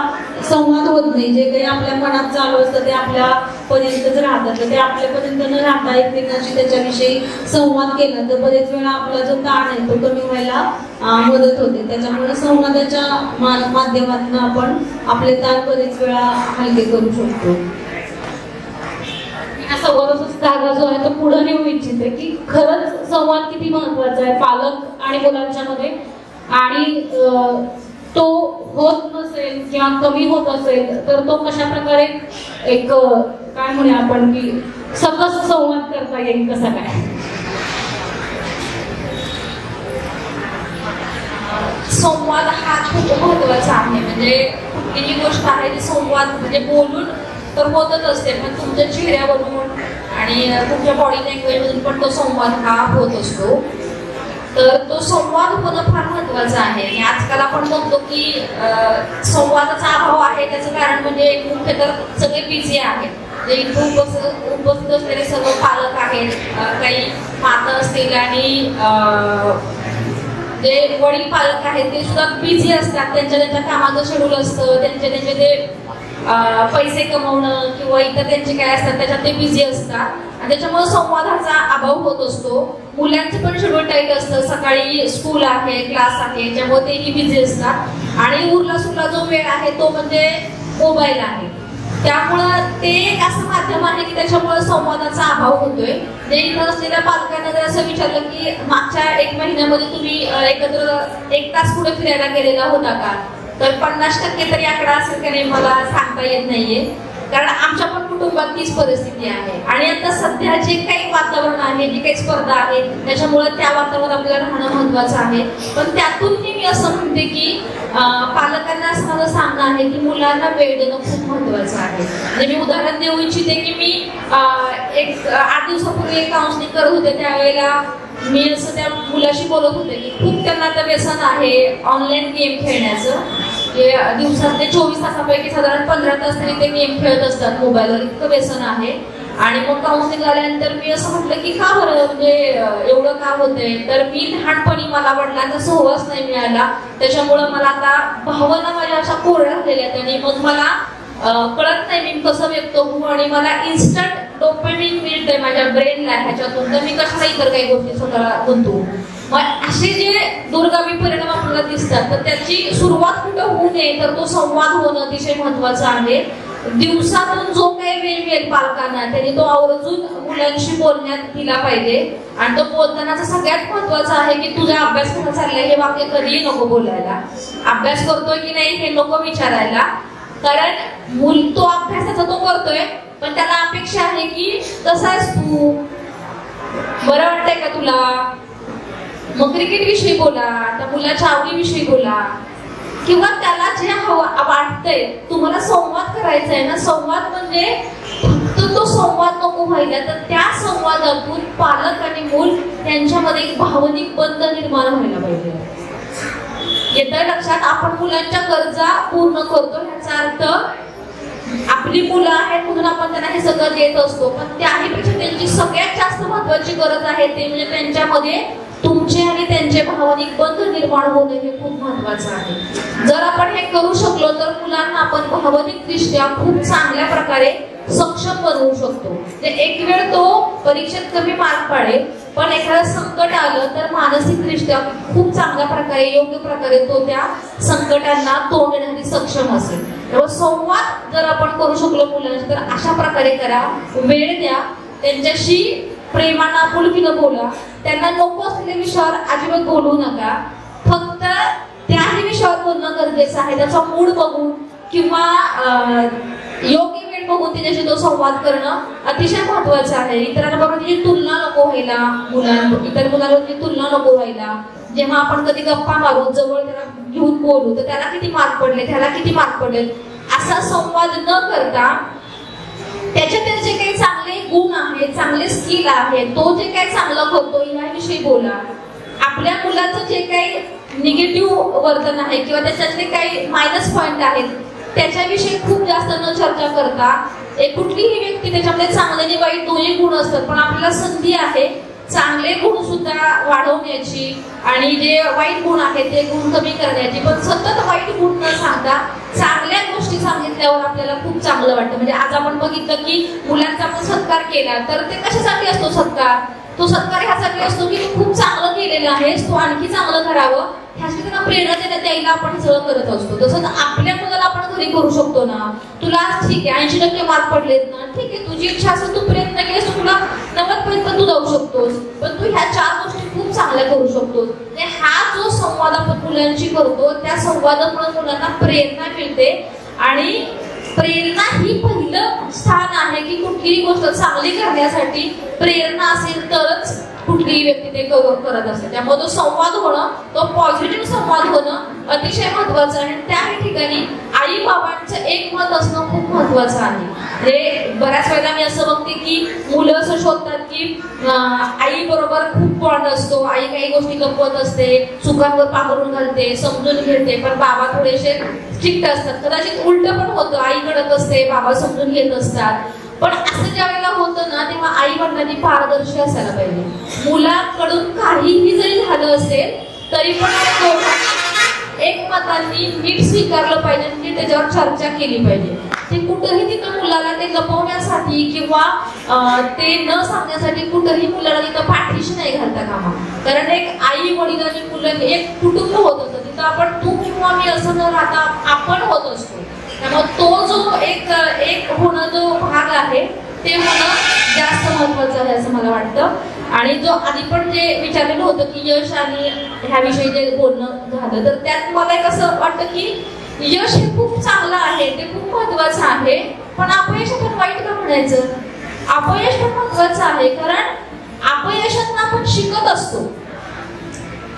संवाद होत नाही, जे काही आपल्या मनात चालू असतं ते आपल्यापर्यंतच राहतात. तर ते आपल्यापर्यंत न राहता एकमेकांशी त्याच्याविषयी संवाद केला तर बरेच वेळा आपला जो ताण आहे तो कमी व्हायला मदत होते. त्याच्यामुळे संवादाच्या माध्यमातून आपण आपले ताण बरेच वेळा हलके करू शकतो. संवादाचा धागा जो आहे तो पुढे नेऊ इच्छिते की खरंच संवाद किती महत्वाचा आहे पालक आणि मुलांच्या मध्ये, आणि तो होत नसेल किंवा कमी होत असेल तर तो कशा प्रकारे एक काय म्हणूया आपण की सकस संवाद करता येईल, कसा काय? संवाद हा खूप महत्वाचा आहे. म्हणजे कुठलीही गोष्ट आहे ती संवाद म्हणजे बोलून तर होतच असते, पण तुमच्या चेहऱ्यावरून आणि तुमच्या बॉडी लँग्वेजमधून पण तो संवाद हा होत असतो. तर तो संवाद होणं फार महत्वाचं आहे. आणि आजकाल आपण बघतो की संवादाचा अभाव आहे. त्याचं कारण म्हणजे मुख्य तर सगळे बिझी आहेत. जे इथं उपस्थित असलेले सर्व पालक आहेत, काही माता असतील आणि जे वडील पालक आहेत ते सुद्धा बिझी असतात. त्यांच्या कामाचं शेड्यूल असतं, त्यांचे ते पैसे कमवणं किंवा इतर त्यांचे काय असतात त्याच्यात ते बिझी असतात आणि त्याच्यामुळे संवादाचा अभाव होत असतो. मुलांचं पण शेड्यूल टाईट असतं, सकाळी स्कूल आहे, क्लास आहे, त्यामुळे तेही बिझी असतात आणि उरला सुरला जो वेळ आहे तो म्हणजे मोबाईल आहे. त्यामुळं ते एक असं माध्यम आहे की त्याच्यामुळे संवादाचा अभाव होतोय. जे इथं असलेल्या पालकांना जर असं विचारलं की मागच्या 1 महिन्यामध्ये तुम्ही एकत्र 1 तास कुठे फिरायला गेलेला होता का, तर 50% तरी आकडा असेल का नाही मला सांगता येत नाहीये, कारण आमच्या पण कुटुंबात तीच परिस्थिती आहे. आणि आता सध्या जे काही वातावरण आहे, जी काही स्पर्धा आहे, त्याच्यामुळे त्या वातावरणात आपल्याला राहणं महत्वाचं आहे. पण त्यातूनही मी असं म्हणते की पालकांना असं माझं सांगणं आहे की मुलांना वेळ देणं खूप महत्वाचं आहे. म्हणजे मी उदाहरण देऊ इच्छिते की मी एक 8 दिवसापूर्वी एक काउन्सिलिंग करत होते, त्यावेळेला मी असं त्या मुलाशी बोलत होते की खूप त्यांना आता व्यसन आहे ऑनलाईन गेम खेळण्याचं. दिवसातले 24 तासापैकी साधारण 15 तास तरी ते गेम खेळत असतात मोबाईलवर, इतकं व्यसन आहे. आणि मग काउन्सिलिंग आल्यानंतर मी असं म्हटलं की का बरं, म्हणजे एवढं का होतंय. तर मी लहानपणी मला वडिलांचा सहवास नाही मिळाला, त्याच्यामुळं मला आता भावना माझ्या अशा कोरड्या झालेल्या आहेत आणि मग मला कळत नाही मी कसं व्यक्त होऊ, आणि मला इन्स्टंट डोपामिन मिळतंय माझ्या ब्रेनला ह्याच्यातून, तर मी कशाला इतर काही गोष्टी स्वतःला गुंतवू. मग असे जे दूरगामी परिणाम आपल्याला दिसतात, तर त्याची सुरुवात कुठं होऊ नये, तर तो संवाद होणं अतिशय महत्वाचं आहे. दिवसातून जो काही वेळ मिळेल पालकांना, त्यांनी तो आवर्जून मुलांशी बोलण्यात दिला पाहिजे. आणि तो बोलतानाचा सगळ्यात महत्वाचं आहे की तुझा अभ्यास कसा चाललाय हे वाक्य कधीही नको बोलायला. अभ्यास करतोय की नाही हे नको विचारायला, कारण मूल तो अभ्यासाचा तो करतोय, पण त्याला अपेक्षा आहे की कसा आहेस तू, बरं वाटतंय का तुला. मग क्रिकेट विषयी बोला, त्या मुलाच्या आवडीविषयी बोला, किंवा त्याला जे वाटतंय. तुम्हाला संवाद करायचा आहे ना, संवाद म्हणजे फक्त तो संवाद नको व्हायला, तर त्या संवादातून पालक आणि मूल त्यांच्यामध्ये एक भावनिक बंध निर्माण व्हायला पाहिजे. येतं लक्षात, आपण मुलांच्या गरजा पूर्ण करतो ह्याचा अर्थ आपली मुलं आहेत म्हणून आपण त्यांना हे सगळं देत असतो, पण त्याहीपेक्षा त्यांची सगळ्यात जास्त महत्वाची गरज आहे ते म्हणजे त्यांच्यामध्ये तुमचे आणि त्यांचे भावनिक बंध निर्माण होणं हे खूप महत्वाचं आहे. जर आपण हे करू शकलो तर मुलांना आपण भावनिकदृष्ट्या खूप चांगल्या प्रकारे सक्षम बनवू शकतो. एक वेळ तो परीक्षेत कमी मार्क पाडेल, पण एखादं संकट आलं तर मानसिकदृष्ट्या खूप चांगल्या प्रकारे योग्य प्रकारे तो त्या संकटांना तोंड देण्यासाठी सक्षम असेल. तेव्हा संवाद जर आपण करू शकलो मुलांशी तर अशा प्रकारे करा, वेळ द्या, त्यांच्याशी प्रेमानं आपुलकीनं बोला, त्यांना नको असलेल्या विषयावर अजिबात बोलू नका. फक्त त्याही विषयावर बोलणं गरजेचं आहे, त्याचा मूड बघून किंवा योग्य वेळ बघून त्याच्याशी तो संवाद करणं अतिशय महत्वाचं आहे. इतरांबरोबर तिची तुलना नको व्हायला, इतर मुलांबरोबर तुलना नको व्हायला. जेव्हा आपण कधी गप्पा मारू, जवळ त्याला घेऊन बोलू, तर त्याला किती मार्क पडले, त्याला किती मार्क पडले, असा संवाद न करता त्याच्यात जे काही चांगले गुण आहेत, चांगले स्किल आहे, तो जे काही चांगलं करतो याविषयी बोला. आपल्या मुलाचं जे काही निगेटिव्ह वर्तन आहे किंवा त्याच्यातले काही मायनस पॉइंट आहेत त्याच्याविषयी खूप जास्त न चर्चा करता, कुठलीही व्यक्ती त्याच्यामध्ये चांगले आणि वाईट दोन्ही गुण असतात, पण आपल्याला संधी आहे चांगले गुण सुद्धा वाढवण्याची आणि जे वाईट गुण आहेत ते गुण कमी करण्याची. पण सतत वाईट गुण न सांगता चांगल्या गोष्टी सांगितल्यावर आपल्याला खूप चांगलं वाटतं. म्हणजे आज आपण बघितलं की मुलांचा आपण सत्कार केला तर ते कशासाठी असतो सत्कार, तो सत्कार ह्यासाठी असतो की तू खूप चांगलं केलेलं आहेस, तू आणखी चांगलं करावं ह्यासाठी त्यांना प्रेरणा देण्यात यायला आपण सगळं करत असतो. तसंच आपल्या मुलाला आपण घरी करू शकतो ना, तुला ठीक आहे 80% मार्क पडलेत ना, ठीक आहे तुझी इच्छा असेल तू प्रयत्न केलेस, तुला 90 पर्यंत तू जाऊ शकतोस, पण तू ह्या 4 गोष्टी खूप चांगल्या करू शकतोस. हा जो संवाद आपण मुलांशी करतो त्या संवादामुळे मुलांना प्रेरणा मिळते. आणि प्रेरणा ही पहिलं स्थान आहे की कुठलीही गोष्ट चांगली करण्यासाठी प्रेरणा असेल तरच कुठलीही व्यक्ती ते करत असते. त्यामुळे तो संवाद होणं, तो पॉझिटिव्ह संवाद होणं अतिशय महत्वाचं आहे. त्याही ठिकाणी आई बाबांचं एक मत असणं खूप महत्वाचं आहे. बऱ्याच वेळेला मी असं बघते की मुलं असं शोधतात की आई बरोबर खूप बॉन्ड असतो, आई काही गोष्टी गमवत असते, चुकांवर पांघरून घालते, समजून घेते, पण बाबा थोडेसे स्ट्रिक्ट असतात. कदाचित उलट पण होतं, आई कडक असते, बाबा समजून घेत असतात. पण असं ज्या वेळेला होतं ना तेव्हा आई वडिलांनी पारदर्शी असायला पाहिजे. मुलाकडून काहीही जरी झालं असेल तरी पण एकमतांनी नीट स्वीकारलं पाहिजे, नीट त्याच्यावर चर्चा केली पाहिजे. ते कुठंही तिथं मुलाला ते लपवण्यासाठी किंवा ते न सांगण्यासाठी कुठंही मुलाला तिथं पाठीशी नाही घालता कामा. कारण एक आई वडील आणि मुलं एक कुटुंब होत असतं, तिथं आपण तू किंवा मी असं न राहता आपण होत असतो. त्यामुळे तो जो एक होणं जो भाग आहे ते होणं जास्त महत्वाचं आहे असं मला वाटतं. आणि जो आधी पण जे विचारलेलं होतं की यश आणि ह्याविषयी जे बोलणं झालं तर त्यात मला एक असं वाटतं की यश हे खूप चांगलं आहे, ते खूप महत्वाचं आहे, पण अपयश आपण वाईट का म्हणायचं? अपयश पण महत्वाचं आहे, कारण अपयशातून आपण शिकत असतो.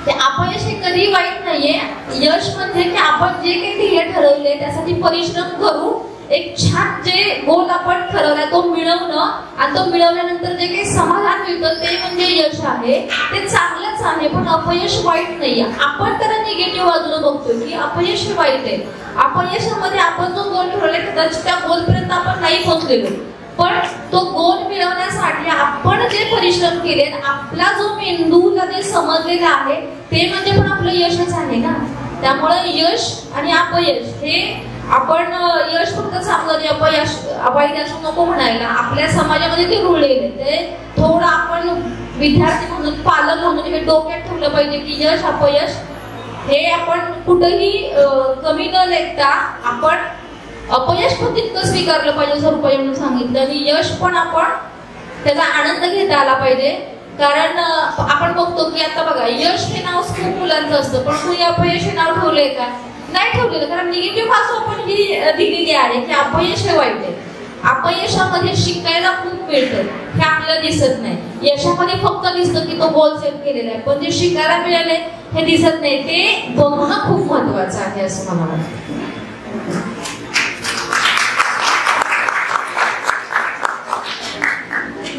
ते अपयश हे कधी वाईट नाहीये. यश म्हणजे की आपण जे काही ध्येय ठरवले त्यासाठी परिश्रम करून एक छान जे गोल आपण ठरवलाय तो मिळवणं, आणि तो मिळवल्यानंतर जे काही समाधान मिळतं ते म्हणजे यश आहे. ते चांगलंच आहे, पण अपयश वाईट नाहीये. आपण त्याला निगेटिव्ह बाजूला बघतो की अपयश हे वाईट आहे. अपयशामध्ये आपण जो गोल ठरवलाय कदाचित त्या गोलपर्यंत आपण नाही पोहोचलेलो, पण तो गोल मिळवण्यासाठी आपण जे परिश्रम केले, आपला जो मेंदूला जे समजलेलं आहे ते म्हणजे पण आपलं यशच आहे ना. त्यामुळे यश आणि अपयश हे आपण यश फक्त चांगलं आणि अपयश वाईट असं नको म्हणायला. आपल्या समाजामध्ये ते रुळलेले, ते थोडं आपण विद्यार्थी म्हणून, पालक म्हणून हे डोक्यात ठेवलं पाहिजे की यश अपयश हे आपण कुठेही कमी न लेखता आपण अपयश पण तितकं स्वीकारलं पाहिजे जर रुपये म्हणून सांगितलं, आणि यश पण आपण त्याचा आनंद घेता आला पाहिजे. कारण आपण बघतो की आता बघा, यश हे नाव खूप मुलांचं असतं, पण कुणी अपयश हे नाव ठेवलंय का? नाही ठेवलेलं. कारण निगेटिव्ह बाजू आपण ही दिलेली आहे की अपयश हे वाईट आहे. अपयशामध्ये शिकायला खूप मिळतं, हे आपल्याला दिसत नाही. यशामध्ये फक्त दिसतं की तो गोल सेट केलेला आहे, पण जे शिकायला मिळाले हे दिसत नाही. ते बघणं खूप महत्वाचं आहे असं मला वाटतं.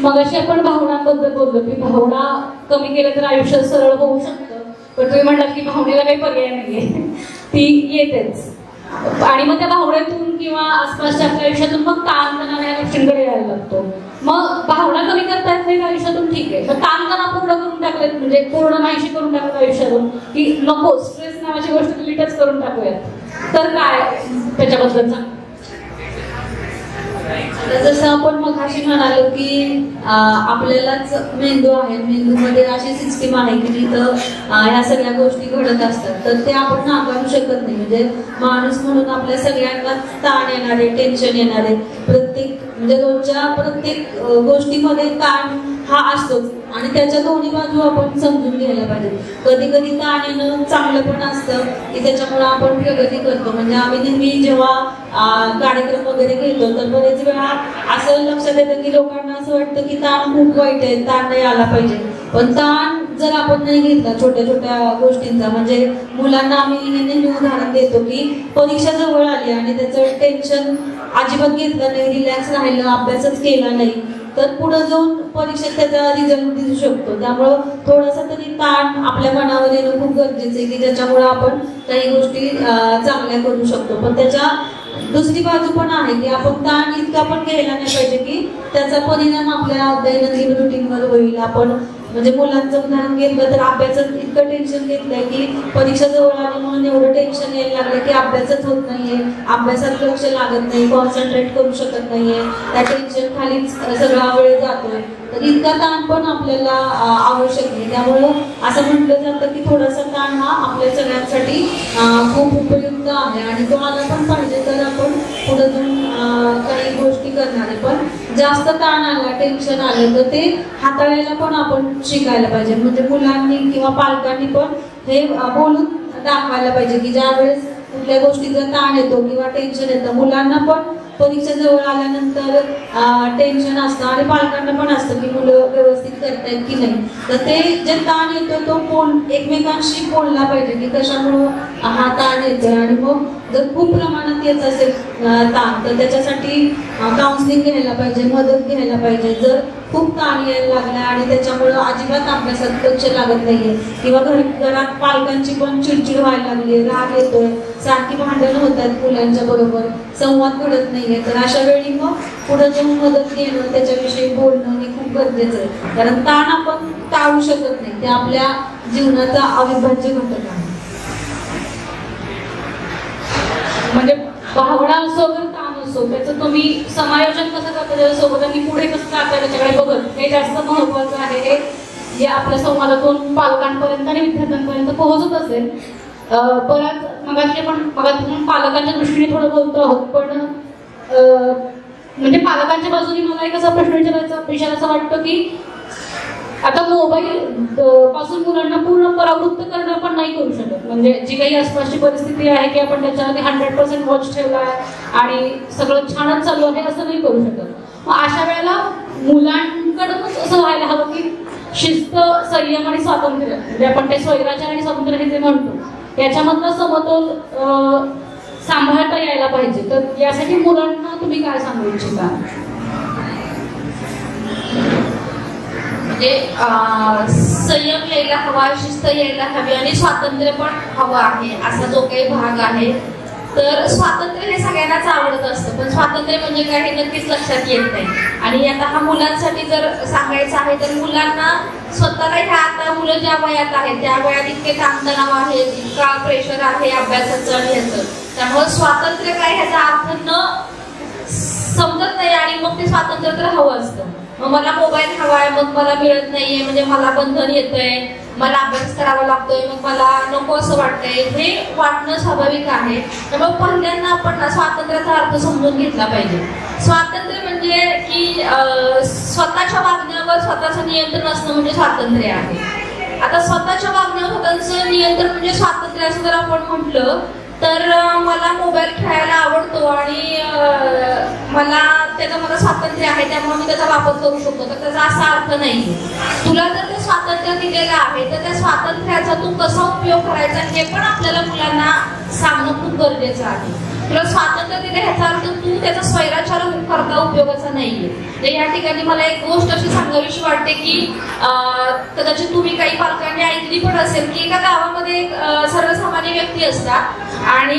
मगाशी आपण भावनांबद्दल बोललो की भावना कमी केल्या तर आयुष्य सरळ होऊ शकतं, पण तुम्ही म्हणलात की भावनेला काही पर्याय नाहीये, ती येतेच. आणि मग त्या भावनेतून किंवा आसपासच्या आपल्या आयुष्यातून मग ताणतणाव या गोष्टींकडे यायला लागतो. मग भावना कमी करता येत नाही आयुष्यातून, ठीक आहे, पण ताणतणाव पूर्ण करून टाकलेत, म्हणजे पूर्ण नाहीशी करून टाकलं आयुष्यातून की नको, स्ट्रेस नावाची गोष्ट डिलीटच करून टाकूयात, तर काय त्याच्याबद्दलचा? जसं आपण मगाशी म्हणालो की आपल्यालाच मेंदू आहे, मेंदूमध्ये अशी सिस्टीम आहे की जिथं ह्या सगळ्या गोष्टी घडत असतात, तर ते आपण नाकारू शकत नाही. म्हणजे माणूस म्हणून आपल्या सगळ्यांना ताण येणारे, टेन्शन येणारे, प्रत्येक म्हणजे रोजच्या प्रत्येक गोष्टीमध्ये ताण हा असतोच, आणि त्याच्या दोन्ही बाजू आपण समजून घ्यायला पाहिजे. कधी कधी ताण येणं चांगलं पण असतं की त्याच्यामुळे आपण प्रगती करतो. म्हणजे आम्ही नेहमी जेव्हा कार्यक्रम वगैरे घेतो तर बरेच वेळा असं लक्षात येतं की लोकांना असं वाटतं की ताण खूप वाईट आहे, ताण नाही आला पाहिजे. पण ताण जर आपण नाही घेतला छोट्या छोट्या गोष्टींचा, म्हणजे मुलांना आम्ही हे नेहमी उदाहरण देतो की परीक्षा जवळ आली आणि त्याचं टेन्शन अजिबात घेतलं नाही, रिलॅक्स राहिलं, अभ्यासच केला नाही, तर पुढे जाऊन परीक्षेत त्याचा रिझल्ट दिसू शकतो. त्यामुळं थोडासा तरी ताण आपल्या मनावर येणं खूप गरजेचं आहे की ज्याच्यामुळे आपण काही गोष्टी चांगल्या करू शकतो. पण त्याच्या दुसरी बाजू पण आहे की आपण ताण इतका पण घ्यायला नाही पाहिजे की त्याचा परिणाम आपल्या दैनंदिन रुटीनवर होईल. आपण म्हणजे मुलांचं उदाहरण घेतलं तर अभ्यासात इतकं टेन्शन घेतलंय की परीक्षा जवळ आली म्हणून एवढं टेन्शन यायला लागलं की अभ्यासच होत नाहीये, अभ्यासात लक्ष लागत नाही, कॉन्सन्ट्रेट करू शकत नाहीये, त्या टेन्शन खालीच सगळा वेळ जातोय. तर इतका ताण पण आपल्याला आवश्यक नाही. त्यामुळं असं म्हटलं जातं की थोडासा ताण हा आपल्या सगळ्यांसाठी खूप उपयुक्त आहे, आणि तो आला पण पाहिजे तर आपण पुढे जाऊन काही गोष्टी करणार आहे. पण जास्त ताण आला, टेन्शन आलं तर ते हाताळायला पण आपण शिकायला पाहिजे. म्हणजे मुलांनी किंवा पालकांनी पण हे बोलून दाखवायला पाहिजे की ज्या वेळेस कुठल्या गोष्टीचा ताण येतो किंवा टेन्शन येतं, मुलांना पण परीक्षा जवळ आल्यानंतर टेन्शन असतं आणि पालकांना पण असतं की मुलं व्यवस्थित करतायत की नाही, तर ते जे ताण येतो तो एकमेकांशी बोलला पाहिजे की कशामुळं हा ताण येतोय. आणि मग जर खूप प्रमाणात येत असेल ताण तर त्याच्यासाठी काउन्सिलिंग घ्यायला पाहिजे, मदत घ्यायला पाहिजे. जर खूप ताण यायला लागला आणि त्याच्यामुळं अजिबात अभ्यासात लक्ष लागत नाहीये किंवा घरात पालकांची पण चिडचिड व्हायला लागली, राग येतोय, सारखी भांडणं होत आहेत मुलांच्या बरोबर, संवाद घडत नाहीये, तर अशा वेळी मग पुढे जाऊन मदत घेणं, त्याच्याविषयी बोलणं हे खूप गरजेचं आहे. कारण ताण आपण टाळू शकत नाही, ते आपल्या जीवनाचा अविभाज्य घटक आहे. म्हणजे भावना असो तर ताण असो, त्याचं तुम्ही समायोजन कसं करता त्याच्यासोबत आणि पुढे कसं जाता त्याच्याकडे बघत, हे जास्त महत्वाचं आहे. हे जे आपल्या संवादातून पालकांपर्यंत आणि विद्यार्थ्यांपर्यंत पोहोचत असेल. परत मगाशी पालकांच्या दृष्टीने थोडं बोलतो आहोत, पण म्हणजे पालकांच्या बाजूने मला एक असा प्रश्न विचारायचा वाटतं की आता मोबाईल पासून मुलांना पूर्ण परावृत्त करणं पण नाही करू शकत. म्हणजे जी काही आसपासची परिस्थिती आहे की आपण त्याच्यामध्ये 100% वॉच ठेवला आहे आणि सगळं छानच चालू आहे असं नाही करू शकत. मग अशा वेळेला मुलांकडूनच असं व्हायला हवं की शिस्त, संयम आणि स्वातंत्र्य, म्हणजे आपण ते स्वैराचार आणि स्वातंत्र्य हे जे म्हणतो याच्यामधलं समतोल सांभाळता यायला पाहिजे. तर यासाठी मुलांना तुम्ही काय सांगू इच्छिता? म्हणजे संयम यायला हवा, शिस्त यायला हवी आणि स्वातंत्र्य पण हवं आहे असा जो काही भाग आहे. तर स्वातंत्र्य हे सगळ्यांनाच आवडत असतं, पण स्वातंत्र्य म्हणजे काय हे नक्कीच लक्षात येत नाही. आणि आता हा मुलांसाठी जर सांगायचं आहे तर मुलांना स्वतःला ह्या आता मुलं ज्या वयात आहेत त्या वयात इतके ताणतणाव आहेत, इतका प्रेशर आहे अभ्यासाचं आणि ह्याचं, त्यामुळे स्वातंत्र्य काय ह्याचा अर्थ न समजत नाही आणि मग ते स्वातंत्र्य तर हवं असतं. मग मला मोबाईल हवाय, मग मला मिळत नाहीये म्हणजे मला बंधन येतंय, मला अभ्यास करावा लागतोय, मग मला नको असं वाटतंय, हे वाटणं स्वाभाविक आहे. त्यामुळे पहिल्यांदा आपण स्वातंत्र्याचा अर्थ समजून घेतला पाहिजे. स्वातंत्र्य म्हणजे की स्वतःच्या वागण्यावर स्वतःचं नियंत्रण असणं म्हणजे स्वातंत्र्य आहे. आता स्वतःच्या वागण्यावर स्वतःचं नियंत्रण म्हणजे स्वातंत्र्य असं जर आपण म्हटलं तर मला मोबाईल खेळायला आवडतो आणि मला स्वातंत्र्य आहे त्यामुळे मी त्याचा वापर करू शकतो, तर त्याचा असा अर्थ नाही. तुला जर ते स्वातंत्र्य दिलेलं आहे तर त्या स्वातंत्र्याचा तू कसा उपयोग करायचा हे पण आपल्याला मुलांना सांगणं खूप गरजेचं आहे. तुला स्वातंत्र्य दिलं ह्याचा अर्थ तू त्याचा स्वैराचार करता उपयोगाचा नाहीये. तर या ठिकाणी मला एक गोष्ट अशी सांगावीशी वाटते की कदाचित तुम्ही काही पालकांनी ऐकली पण असेल की एका गावामध्ये एक सर्वसामान्य व्यक्ती असतात आणि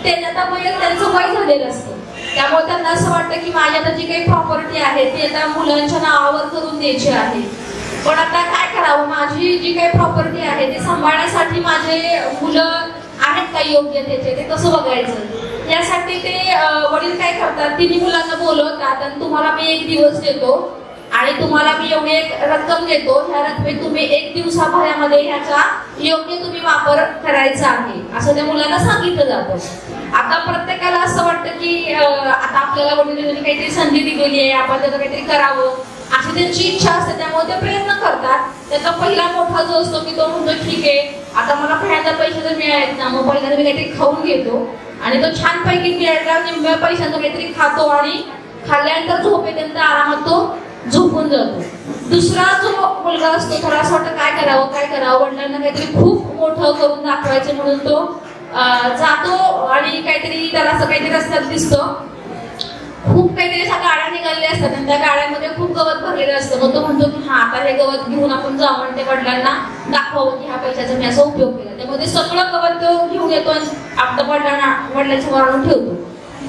त्यांचं वय झालेलं असतं. त्यामुळे त्यांना असं वाटतं की माझी आता जी काही प्रॉपर्टी आहे ती आता मुलांच्या नावावर करून द्यायची आहे. पण आता काय करावं, माझी जी काही प्रॉपर्टी आहे ती सांभाळण्यासाठी माझे मुलं आहेत का योग्य त्याचे, ते कसं बघायचं. यासाठी ते वडील काय करतात, तिन्ही मुलांना बोलवतात आणि तुम्हाला मी 1 दिवस देतो आणि तुम्हाला मी एवढी एक रक्कम देतो, ह्या रकमेत तुम्ही 1 दिवसाभरामध्ये ह्याचा योग्य तुम्ही वापर करायचा आहे असं त्या मुलांना सांगितलं जातं. आता प्रत्येकाला असं वाटतं की आता आपल्याला वडिलांनी काहीतरी संधी दिलेली आहे, आपण त्याचं काहीतरी करावं अशी त्यांची इच्छा असते. त्यामुळे ते प्रयत्न करतात. त्याचा पहिला मोठा जो असतो की तो म्हणतो ठीक आहे आता मला पहिल्यांदा पैसे जर मिळालेत ना, मग पहिल्यांदा मी काहीतरी खाऊन घेतो आणि तो छान पैकी मिळायला निम्म्या पैशांचा काहीतरी खातो आणि खाल्ल्यानंतर झोपेपर्यंत आरामात तो झोपून जातो. दुसरा जो मुलगा असतो थोडा असं वाटतं काय करावं, वडिलांना काहीतरी खूप मोठं करून दाखवायचं म्हणून तो जातो आणि काहीतरी त्याला असं काहीतरी रस्त्यात दिसतं, खूप काहीतरी अशा गाड्या निघालेल्या असतात आणि त्या गाड्यांमध्ये खूप गवत भरलेलं असतं. मग तो म्हणतो की हा आता हे गवत घेऊन आपण जाऊ आणि ते वडिलांना दाखवावं की ह्या पैशाचा मी असा उपयोग केला. त्यामुळे सगळं गवत तो घेऊन येतो आणि आपल्या वडिलांच्या वर आणून ठेवतो.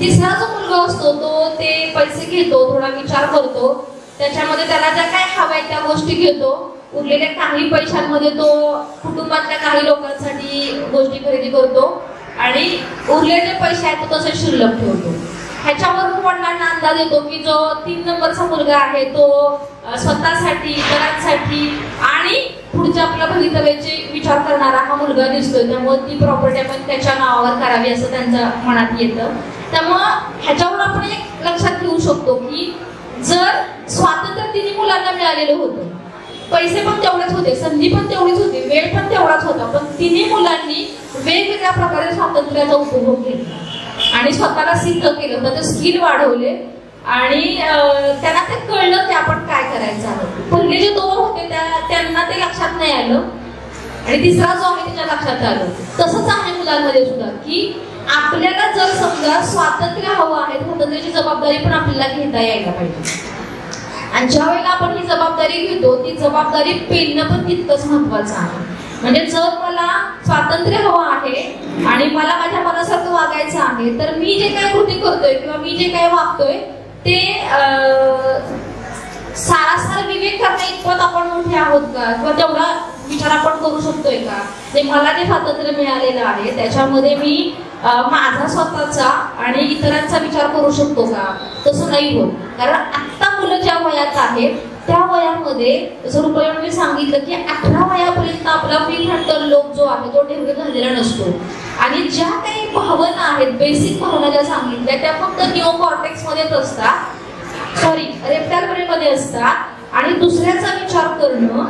तिसरा जो मुलगा असतो तो ते पैसे घेतो, थोडा विचार करतो, त्याच्यामध्ये त्याला ज्या काय हव्या त्या गोष्टी घेतो, उरलेल्या काही पैशांमध्ये तो कुटुंबातल्या काही लोकांसाठी गोष्टी खरेदी करतो आणि उरलेले पैसे आहेत तो तसे शिल्लक ठेवतो. ह्याच्यावरून वडिलांना अंदाज येतो की जो 3 नंबरचा मुलगा आहे तो स्वतःसाठी, इतरांसाठी आणि पुढच्या आपल्या भवितव्याचे विचार करणारा हा मुलगा दिसतोय. त्यामुळे ती प्रॉपर्टी आपण त्याच्या नावावर करावी असं त्यांच्या मनात येतं. त्यामुळं ह्याच्यावर आपण एक लक्षात घेऊ शकतो की जर स्वातंत्र्य 3 मुलांना मिळालेलं होतं, पैसे पण तेवढेच होते, संधी पण तेवढीच होती, वेळ पण तेवढाच होता, पण 3 मुलांनी वेगवेगळ्या प्रकारे स्वातंत्र्याचा उपभोग घेतला आणि स्वतःला सिद्ध केलं, त्याचे स्किल वाढवले आणि त्यांना ते कळलं की आपण काय करायचं आहे. पहिले जे 2 होते त्यांना ते लक्षात नाही आलं आणि तिसरा जो आहे त्याच्या लक्षात आलं. तसंच आहे मुलांमध्ये सुद्धा की आपल्याला जर समजा स्वातंत्र्य हवं आहे, स्वातंत्र्याची जबाबदारी पण आपल्याला घेता यायला पाहिजे आणि ज्या वेळेला आपण ही जबाबदारी घेतो ती जबाबदारी पेलणं पण तितकंच महत्वाचं आहे. म्हणजे जर मला स्वातंत्र्य हवं आहे आणि मला माझ्या मनासारखं वागायचं आहे तर मी जे काय कृती करतोय किंवा मी जे काय वागतोय ते सारासार विवेक करण्या इतपत आपण मोठे आहोत का किंवा तेवढा विचार आपण करू शकतोय का. ते मला जे स्वातंत्र्य मिळालेलं आहे त्याच्यामध्ये मी माझा स्वतःचा आणि इतरांचा विचार करू शकतो का. तसं नाही होत. कारण आत्ता मुलं ज्या वयात आहेत त्या वयामध्ये जसं रुपयाने सांगितलं की 18 वयापर्यंत आपला प्रीफ्रंटल लोब जो आहे तो डेव्हलप झालेला नसतो आणि ज्या काही भावना आहेत, बेसिक भावना ज्या सांगितल्या त्या फक्त निओकॉर्टेक्स मध्येच असतात, रेप्टाइल ब्रेन मध्ये असतात आणि दुसऱ्याचा विचार करणं,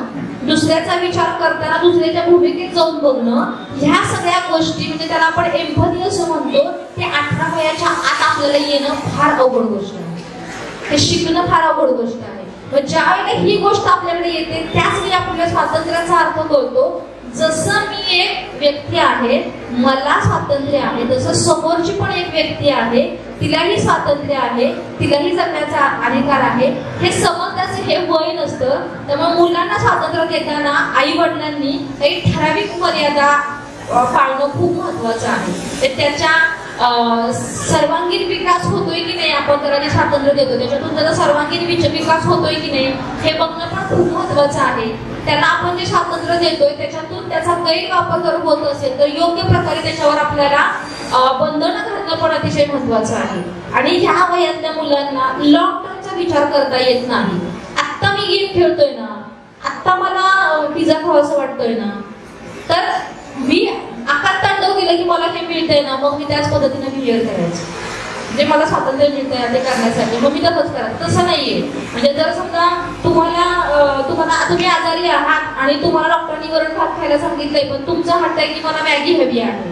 दुसऱ्याचा विचार करताना दुसऱ्याच्या भूमिकेत जाऊन बघणं, ह्या सगळ्या गोष्टी म्हणजे त्याला आपण एम्पॅथी असं म्हणतो, ते 18 वयाच्या आत आपल्याला येणं फार अवघड गोष्ट आहे, ते शिकणं फार अवघड गोष्ट आहे. मग ज्या वेळेला ही गोष्ट आपल्याकडे येते त्याच वेळी आपल्याला स्वातंत्र्याचा अर्थ कळतो. जसं मी एक व्यक्ती आहे, मला स्वातंत्र्य आहे, तसं समोरची पण एक व्यक्ती आहे, तिलाही स्वातंत्र्य आहे, तिलाही जगण्याचा अधिकार आहे. हे समजण्याचं हे वय नसतं. त्यामुळे मुलांना स्वातंत्र्य देताना आई वडिलांनी काही ठराविक मर्यादा पाळणं खूप महत्वाचं आहे. तर त्याच्या सर्वांगीण विकास होतोय की नाही, आपण त्याला स्वातंत्र्य देतो त्याच्यातून त्याचा सर्वांगीण विकास होतोय की नाही हे बघणं पण खूप महत्वाचं आहे. त्याला आपण जे स्वातंत्र्य देतोय त्याच्यातून त्याचा गैरवापर जर होत असेल तर योग्य प्रकारे त्याच्यावर आपल्याला बंधनं घालणं पण अतिशय महत्वाचं आहे. आणि ह्या वयातल्या मुलांना लॉंग टर्मचा विचार करता येत नाही. आत्ता मी गेम खेळतोय ना, आत्ता मला पिझ्झा खावासं वाटतोय ना, तर मी आकात तांडव केलं की मला हे मिळतंय ना, मग मी त्याच पद्धतीने बिहेव करायचं. म्हणजे मला स्वातंत्र्य मिळतंय ते करण्यासाठी, मग मी तसंच करायचं. तसं नाहीये. म्हणजे जर समजा तुम्ही आजारी आहात आणि तुम्हाला डॉक्टरांनी वरण भात खायला सांगितलंय, पण तुमचा हट्ट आहे की मला मॅगी हवी आहे,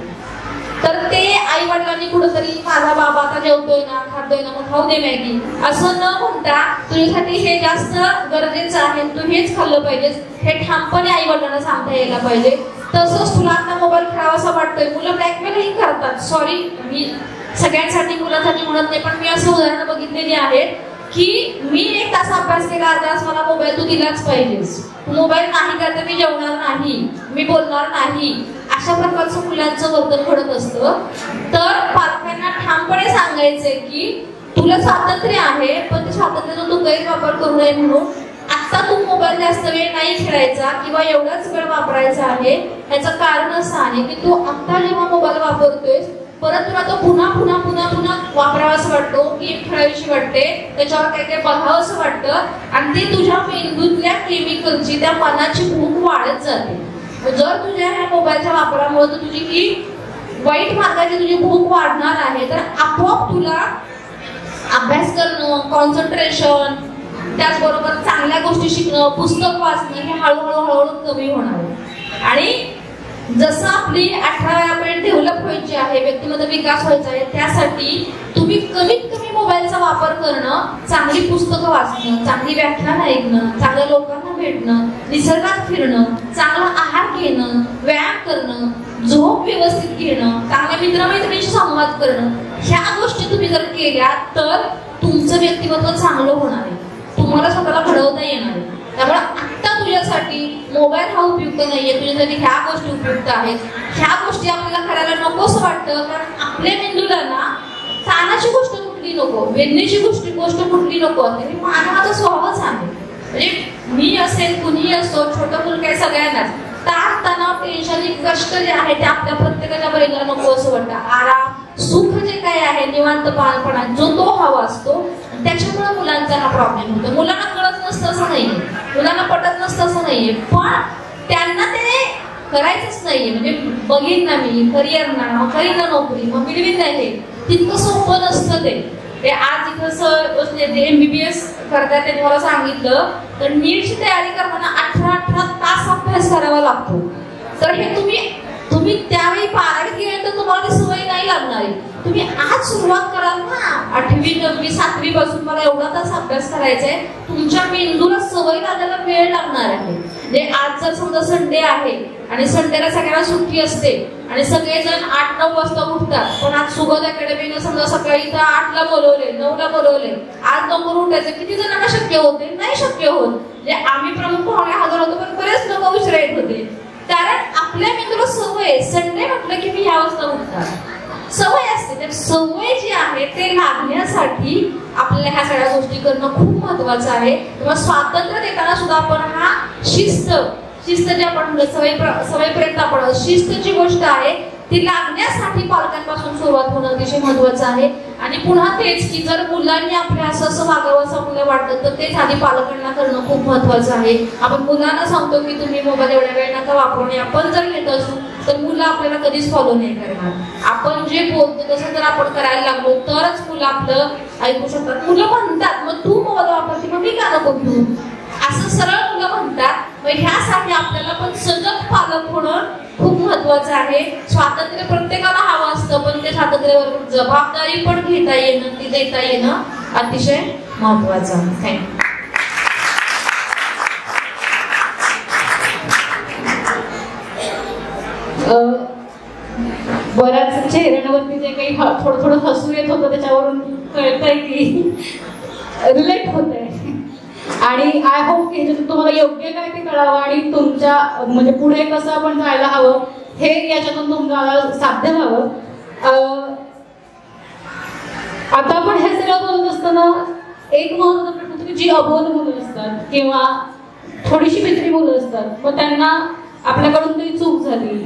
तर ते आई वडिलांनी कुठेतरी माझा बाबा आता जेवतोय ना, खातोय ना, मग खाऊ दे मॅगी असं न म्हणता तुझ्यासाठी हे जास्त गरजेचं आहे, तू हेच खाल्लं पाहिजेस, हे ठामपणे आई वडिलांना सांगता यायला पाहिजे. तसंच तुला आता मोबाईल खेळावासा वाटतोय, मुलं ब्लॅकमेलही करतात. सॉरी, मी सगळ्यांसाठी मुलांसाठी म्हणत नाही, पण मी असं उदाहरण बघितलेली आहेत की मी 1 तास अभ्यास केला, अर्धा तास मला मोबाईल तू दिलाच पाहिजेस, मोबाईल नाही का तर मी जेवणार नाही, मी बोलणार नाही, अशा प्रकारचं मुलांचं वर्तन घडत असतं. तर पालकांना ठामपणे सांगायचंय की तुला स्वातंत्र्य आहे, पण ते स्वातंत्र्याचा तू गैरवापर करू नये. म्हणून आता तू मोबाईल जास्त वेळ नाही खेळायचा किंवा एवढाच वेळ वापरायचा आहे. याचं कारण असं आहे की तू आता जेव्हा मोबाईल वापरतोय परत तुला तो पुन्हा पुन्हा पुन्हा पुन्हा वापरावासं वाटतो, गेम खेळावीशी वाटते, त्याच्यावर काही काही बघावं असं वाटतं आणि ते तुझ्या मेंदूतल्या केमिकलची, त्या मनाची भूक वाढत जाते. जर तुझ्या ह्या मोबाईलच्या वापरामुळे तुझी ही वाईट मार्गाची तुझी भूक वाढणार आहे, तर आपोआप तुला अभ्यास करणं, कॉन्सन्ट्रेशन, त्याचबरोबर चांगल्या गोष्टी शिकणं, पुस्तक वाचणं हे हळूहळू कमी होणार आहे. आणि जसं आपली 18 वयापर्यंत डेव्हलप व्हायची आहे, व्यक्तिमत्व विकास व्हायचा आहे, त्यासाठी तुम्ही कमीत कमी मोबाईलचा वापर करणं, चांगली पुस्तकं वाचणं, चांगली व्याख्यान ऐकणं, चांगल्या लोकांना भेटणं, निसर्गात फिरणं, चांगला आहार घेणं, व्यायाम करणं, झोप व्यवस्थित घेणं, चांगल्या मित्रमैत्रिणींशी संवाद करणं, ह्या गोष्टी तुम्ही जर केल्या तर तुमचं व्यक्तिमत्व चांगलं होणार आहे, तुम्हाला स्वतःला घडवता येणार आहे. त्यामुळे आत्ता तुझ्यासाठी मोबाईल हा उपयुक्त नाहीये, तुझ्यासाठी ह्या गोष्टी उपयुक्त आहेत. ह्या गोष्टी आपल्याला करायला नकोसं वाटतं, कारण आपल्या मेंदूला ना ताणाची गोष्ट कुठली नको, वेदनेची गोष्ट कुठली नको असते. मानवाचा स्वभावच आहे. म्हणजे मी असेल, कुणीही असो, छोटं मुलं काय सगळ्यांनाच ताण तणाव, टेन्शन, कष्ट जे आहे ते आपल्या प्रत्येकाच्या बहिणीला नको असं वाटतं. आराम, सुख जे काय आहे, निवांतपणा जो तो हवा असतो. त्याच्यामुळे मुलांचा हा प्रॉब्लेम होतो. मुलांना कळत नसतं असं नाहीये, मुलांना पटत नसतं असं नाहीये, पण त्यांना ते करायचंच नाहीये. म्हणजे बघीन ना मी, करिअर ना, करीन ना नोकरी, मग मिळवीन नाही, तितकं सोपं नसतं ते. आज इथं सर बसले, ते MBBS करतात, त्यांनी मला सांगितलं तर नीटची तयारी करताना 18 तास अभ्यास करावा लागतो. तर हे तुम्ही त्यावेळी 12वी गेल्यानंतर तुम्हाला ती सवय नाही लागणार आहे. तुम्ही आज सुरुवात कराल ना, 8वी 9वी 7वी पासून मला एवढा तास अभ्यास करायचा आहे, तुमच्या मेंदूला सवय लागायला वेळ लागणार आहे. म्हणजे आज जर समजा संडे आहे आणि संडेला सगळ्यांना सुट्टी असते आणि सगळेजण 8-9 वाजता उठतात, पण आज सुगत अकॅडमीनं समजा सकाळी इथं 8ला बोलवले, 9ला बोलवले, आज लवकर उठायचं, किती जणांना शक्य होते? नाही शक्य होत. म्हणजे आम्ही प्रमुख पाहुणे हजर होतो, पण बरेच लोक उशिरा येत होते, कारण आपल्या मेंदूला सवय, संडे म्हटलं की मी ह्या वाजता उठतात, सवय असते. तर सवय जी आहे ते लागण्यासाठी आपल्याला ह्या सगळ्या गोष्टी करणं खूप महत्वाचं आहे. किंवा स्वातंत्र्य देताना सुद्धा आपण हा शिस्त जे आपण सवयीपर्यंत आपण शिस्त जी गोष्ट आहे ती लागण्यासाठी पालकांपासून सुरुवात होणं अतिशय महत्वाचं आहे. आणि पुन्हा तेच की जर मुलांनी आपल्या असं वागावं असं आपल्याला वाटतं तर तेच आधी पालकांना करणं खूप महत्वाचं आहे. आपण मुलांना सांगतो की तुम्ही मोबाईल एवढ्या वेळ नका वापरू नये, आपण जर घेत असू तर मुलं आपल्याला कधीच फॉलो नाही करणार. आपण जे बोलतो तसं जर आपण करायला लागलो तरच मुलं आपलं ऐकू शकतात. मुलं म्हणतात मग तू मोबाईल वापरते मग मी का नको घेऊ, महत्वाचं आहे. स्वातंत्र्य प्रत्येकाला हवं असतं, पण ते स्वातंत्र्याबरोबर जबाबदारी पण घेता येणं, ती देता येणं अतिशय महत्वाचं आहे. बऱ्याच चेहऱ्यांवरती जे काही थोडं थोडं हसू येत होतं त्याच्यावरून कळतंय की रिलेट होत आहे. आणि आय होप की ह्याच्यातून तुम्हाला योग्य काय ते कळावं आणि तुमच्या म्हणजे पुढे कसं आपण जायला हवं हे याच्यातून तुम्हाला साध्य व्हावं. आता आपण हे सगळं बोलत असताना एक महत्त्वाचा प्रश्न होतो की जी अबोध मुलं असतात किंवा थोडीशी भित्री मुलं असतात, मग त्यांना आपल्याकडून काही चूक झाली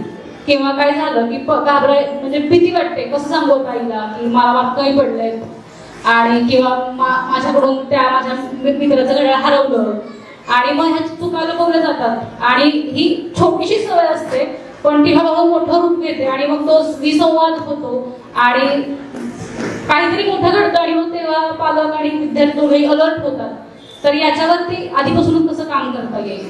किंवा काय झालं की घाबराय म्हणजे भीती वाटते, कसं सांगू ताईला की मला माफ काही पडलंय आणि किंवा माझ्याकडून त्या माझ्या मित्राचं घड्याळ हरवलं आणि मग ह्या चुकायला बोलले जातात. आणि ही छोटीशी सवय असते पण ती हळूहळू मोठं रूप घेते आणि मग तो विसंवाद होतो आणि काहीतरी मोठं घडतं आणि मग तेव्हा पालक आणि विद्यार्थी दोघेही अलर्ट होतात. तर याच्यावरती आधीपासूनच कसं काम करता येईल?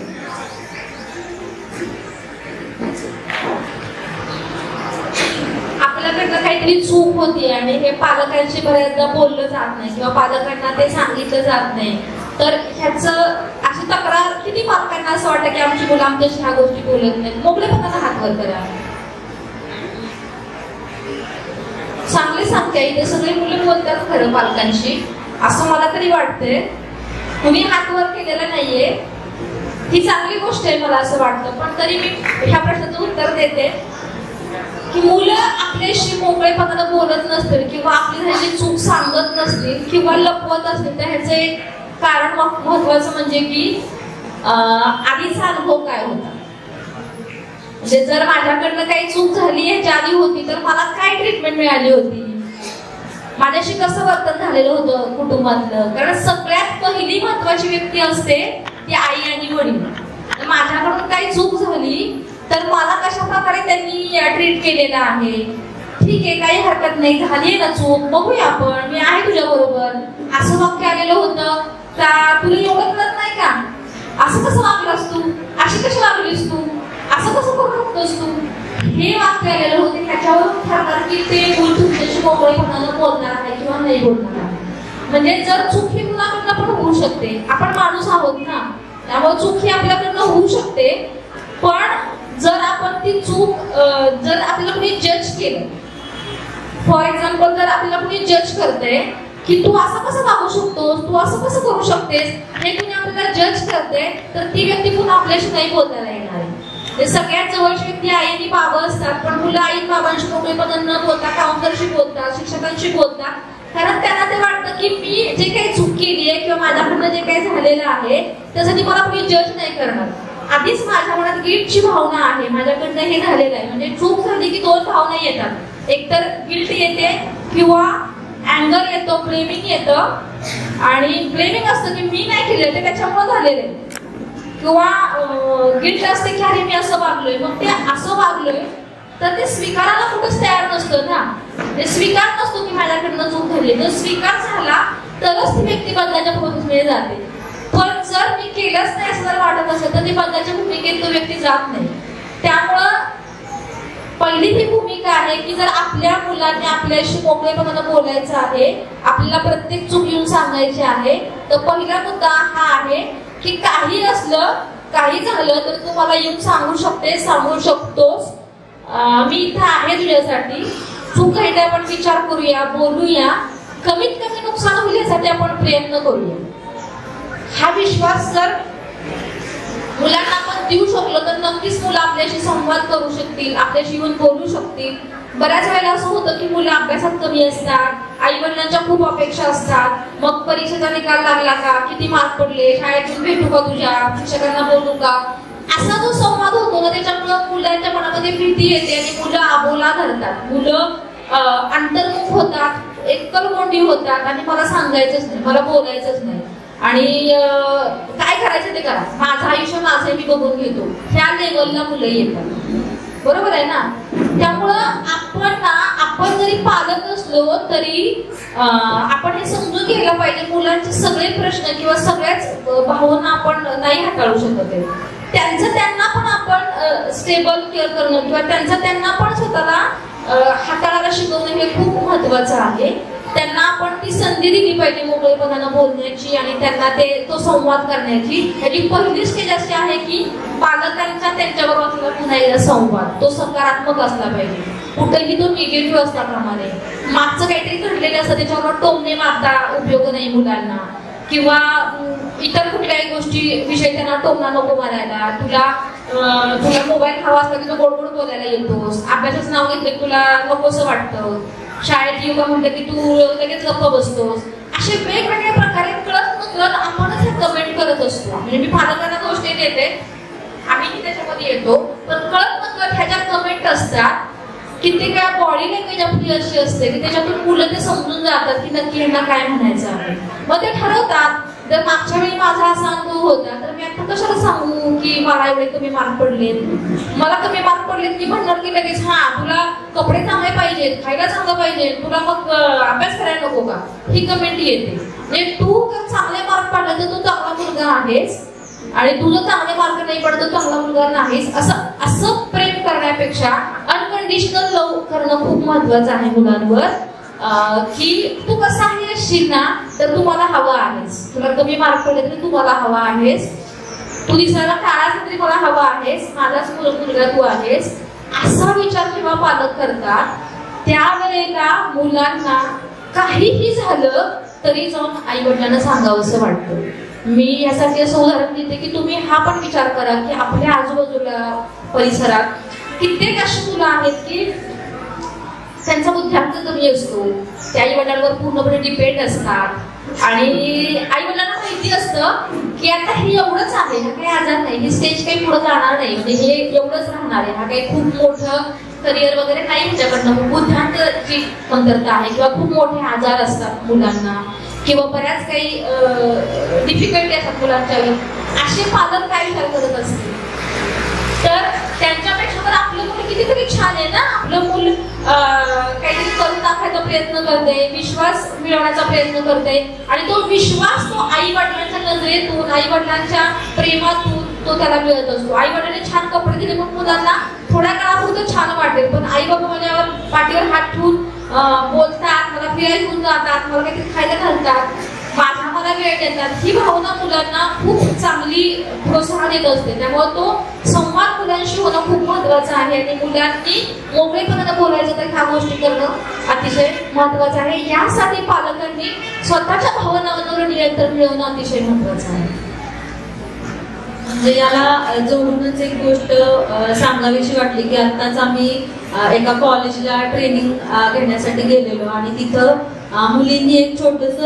आपल्याकडनं काहीतरी चूक होती आणि हे पालकांशी बऱ्याचदा बोललं जात नाही किंवा पालकांना ते सांगितलं जात नाही, तर ह्याचं अशी तक्रार किती पालकांना असं वाटतं की आमची मुलं आमच्याशी ह्या गोष्टी बोलत नाहीत. मोकळेपणानं हात वर करा. चांगले सांगते इथे सगळे मुलं बोलतात खरं पालकांशी असं मला तरी वाटतंय. कुणी हात वर केलेला नाहीये, ही चांगली गोष्ट आहे मला असं वाटतं. पण तरी मी ह्या प्रश्नाचं उत्तर देते की मुलं आपल्याशी मोकळेपणानं बोलत नसतील किंवा आपली झालेली चूक सांगत नसतील किंवा लपवत असतील, तर ह्याचं एक कारण महत्वाचं म्हणजे की आधीचा अनुभव काय होता. म्हणजे जर माझ्याकडनं काही चूक झाली ह्याच्या आधी होती तर मला काय ट्रीटमेंट मिळाली होती, माझ्याशी कसं वर्तन झालेलं होतं कुटुंबातलं. कारण सगळ्यात पहिली महत्वाची व्यक्ती असते ती आई आणि वडील. माझ्याकडून काही चूक झाली तर मला कशा प्रकारे त्यांनी ट्रीट केलेलं आहे. ठीक आहे, काही हरकत नाही, झाली ना चूक, बघूया आपण, मी आहे तुझ्या बरोबर, असं वाक्य आलेलं होतं का, तुला एवढं कळत नाही का, असं कसं वागलास तू, अशी कशी वागलीस तू, असं कसं करू शकतोस तू, हे वाक्य आलेलं होते. ह्याच्यावरून ठरणार की ते मूल तुमच्याशी मोकळेपणानं बोलणार आहे किंवा नाही बोलणार आहे. म्हणजे जर चूक ही मुलाकडनं पण होऊ शकते, आपण माणूस आहोत ना, त्यामुळे चूक ही आपल्याकडनं होऊ शकते. पण जर आपण ती चूक जर आपल्याला कोणी जज केलं, फॉर एक्झाम्पल जर आपल्याला कोणी जज करते की तू असं कसं वागू शकतोस, तू असं कसं करू शकतेस, हे कोणी आपल्याला जज करते, तर ती व्यक्ती पुन्हा आपल्याशी नाही बोलायला येणार आहे. ते सगळ्यात जवळची व्यक्ती आई आणि बाबा असतात, पण मुलं आई बाबांशी मोकळेपणानं न बोलता काउंटरशी बोलतात, शिक्षकांशी बोलतात. कारण त्यांना ते वाटतं की मी जे काही चूक केली आहे किंवा माझ्याकडनं जे काही झालेलं आहे त्यासाठी मला कोणी जज नाही करणार. आधीच माझ्या मनात गिल्टची भावना आहे, माझ्याकडनं हे झालेलं आहे. म्हणजे चूक झाली की दोन भावना येतात, एकतर गिल्ट येते किंवा अँगर येतो, ब्लेमिंग येतं. आणि ब्लेमिंग असतं की मी नाही केलं ते त्याच्यामुळे झालेलं आहे, किंवा गिल्ट असते की अरे मी असं वागलोय, मग ते असं वागलोय तर ते स्वीकारायला कुठंच तयार नसतं ना. ते स्वीकार नसतो की माझ्याकडनं चूक झाली, तर स्वीकार झाला तरच ती व्यक्ती बदलाच्या प्रोसेसमध्ये जाते. पण जर मी केलंच नाही असं जर वाटत असेल तर ती बदलाच्या भूमिकेत तो व्यक्ती जात नाही. त्यामुळं पहिली ही भूमिका आहे की जर आपल्या मुलांनी आपल्याशी मोकळेपणानं बोलायचं आहे, आपल्याला प्रत्येक चूक येऊन सांगायची आहे, तर पहिला मुद्दा हा आहे की काही असलं, काही झालं तर तू मला येऊन सांगू शकतेस, सांगू शकतोस, मी इथं आहे तुझ्यासाठी. चूक आहे ते आपण विचार करूया, बोलूया, कमीत कमी नुकसान होईल यासाठी आपण प्रयत्न करूया. हा विश्वास जर मुलांना आपण देऊ शकलो तर नक्कीच मुलं आपल्याशी संवाद करू शकतील, आपल्याशी येऊन बोलू शकतील. बऱ्याच वेळेला असं होतं की मुलं अभ्यासात कमी असतात, आई वडिलांच्या खूप अपेक्षा असतात, मग परीक्षेचा निकाल लागला का, किती मार्क पडले, शाळेतून भेटू का तुझ्या, शिक्षकांना बोलू का, असा जो संवाद होतो ना त्याच्यामुळं मुलांच्या मनामध्ये भीती येते आणि मुलं आबोला धरतात, मुलं अंतर्मुख होतात, एकलकोंडी होतात आणि मला सांगायचंच नाही, मला बोलायचंच नाही आणि काय करायचं ते करा, माझं आयुष्य माझं मी बघून घेतो, ह्या लेवलला मुलं येतात. बरोबर आहे ना. त्यामुळं आपण जरी पालक असलो तरी आपण हे समजून घ्यायला पाहिजे मुलांचे सगळे प्रश्न किंवा सगळ्याच भावना आपण नाही हाताळू शकत. त्यांचं त्यांना पण आपण स्टेबल केअर करणं किंवा त्यांचं त्यांना पण स्वतःला हाताळायला शिकवणं हे खूप महत्वाचं आहे. त्यांना आपण ती संधी दिली पाहिजे मोकळेपणानं बोलण्याची आणि त्यांना तो संवाद करण्याची. ह्याची पहिली स्टेज अशी आहे की पालकांचा त्यांच्याबरोबर असलेला पुन्हा एकदा संवाद तो सकारात्मक असला पाहिजे. कुठेही तो निगेटिव्ह असल्याप्रमाणे मागचं काहीतरी घडलेलं असतं त्याच्यावर टोमणे मारता उपयोग नाही मुलांना, किंवा इतर कुठल्याही गोष्टी विषयी त्यांना टोमणा नको मारायला. तुला मोबाईल हवा असला की तो गोड गोड बोलायला येतोस, अभ्यासाचं नाव घेतलं की तुला नकोसं वाटतं, शाळेत येऊ का म्हटलं की तू लगेच गप्प बसतोस. असे वेगवेगळ्या प्रकारे कळत नकळत आपणच हे कमेंट करत असतो. म्हणजे मी पालकांना गोष्टी देते, आम्ही त्याच्यामध्ये येतो, पण कळत नकळत ह्याच्या कमेंट असतात. कित्येक वेळा बॉडी लँग्वेज आपली अशी असते की त्याच्यातून मुलं ते समजून जातात की नक्की ह्यांना काय म्हणायचं आहे. मग ते ठरवतात. जर मागच्या वेळी माझा असा अनुभव होता तर मी आता कशाला सांगू की मला एवढे कमी मार्क पडलेत, मला कमी मार्क पडलेत. मी म्हणणार की लगेच हा तुला कपडे चांगले पाहिजेत, खायला चांगलं पाहिजे, तुला मग अभ्यास करायला नको का, ही कमेंट येते. म्हणजे तू जर चांगले मार्क पडले तर तू चांगला मुलगा आहेस आणि तुझं चांगले मार्क नाही पडत तर चांगला मुलगा नाहीस, असं प्रेम करण्यापेक्षा अनकंडिशनल लव्ह करणं खूप महत्वाचं आहे मुलांवर. की तू कसाही असशील ना तर तू मला हवा आहेस, तुला कमी मार्क पडले तरी तू मला हवा आहेस, तू दिसायला काळा तरी मला हवा आहेस, माझाच मुलगा तू आहेस. असा विचार जेव्हा पालक करतात त्यावेळेला मुलांना काहीही झालं तरी जाऊन आई वडिलांना सांगावं असं वाटतं. मी यासाठी असं उदाहरण देते की तुम्ही हा पण विचार करा की आपल्या आजूबाजूला परिसरात कित्येक अशी मुलं आहेत की त्यांचा बुद्ध्यांक कमी असतो, ते आई वडिलांवर पूर्णपणे डिपेंड असतात आणि आई वडिलांना माहिती असतं की आता हे एवढंच आहे, हा काही आजार नाही, ही स्टेज काही पुढे जाणार नाही, म्हणजे हे एवढंच राहणार आहे, हा काही खूप मोठं करिअर वगैरे नाही ह्याच्याकडनं. बुद्ध्यांची कमतरता आहे किंवा खूप मोठे आजार असतात मुलांना किंवा बऱ्याच काही डिफिकल्टी असतात मुलांच्या. असे पालक काय विचार करत असतील तर त्यांच्यापेक्षा तर आपलं मूल कितीतरी छान आहे ना. आपलं मूल काहीतरी करून दाखवायचा प्रयत्न करते, विश्वास मिळवण्याचा प्रयत्न करते आणि तो विश्वास तो आई वडिलांच्या नजरेतून आई वडिलांच्या प्रेमातून तो त्याला मिळत असतो. आई वडिलांनी छान कपडे दिले मग मुलांना थोड्या काळापुरतं छान वाटेल, पण आई बाबा माझ्यावर पाठीवर हात ठेवून बोलतात, मला फिरायला घेऊन जातात, मला काहीतरी खायला घालतात, माझा मला वेळ देतात, ही भावना मुलांना खूप चांगली प्रोत्साहन देत असते. त्यामुळे तो संवाद मुलांशी होणं खूप महत्वाचं आहे आणि मुलांनी मोकळेपणाने बोलायचं तर ह्या गोष्टी करणं अतिशय महत्वाचं आहे. यासाठी पालकांनी स्वतःच्या भावनांवर नियंत्रण मिळवणं अतिशय महत्वाचं आहे. म्हणजे याला जोडूनच एक गोष्ट सांगावीशी वाटली की आत्ताच आम्ही एका कॉलेजला ट्रेनिंग घेण्यासाठी गेलेलो आणि तिथं मुलींनी एक छोटस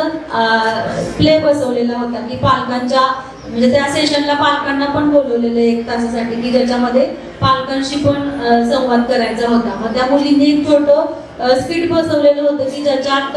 प्ले बसवलेला होता की पालकांच्या म्हणजे त्या सेशनला पालकांना पण बोलवलेलं 1 तासासाठी की ज्याच्यामध्ये पालकांशी पण संवाद करायचा होता. मग त्या मुलींनी एक छोटं स्किट बसवलेलं होतं की ज्याच्यात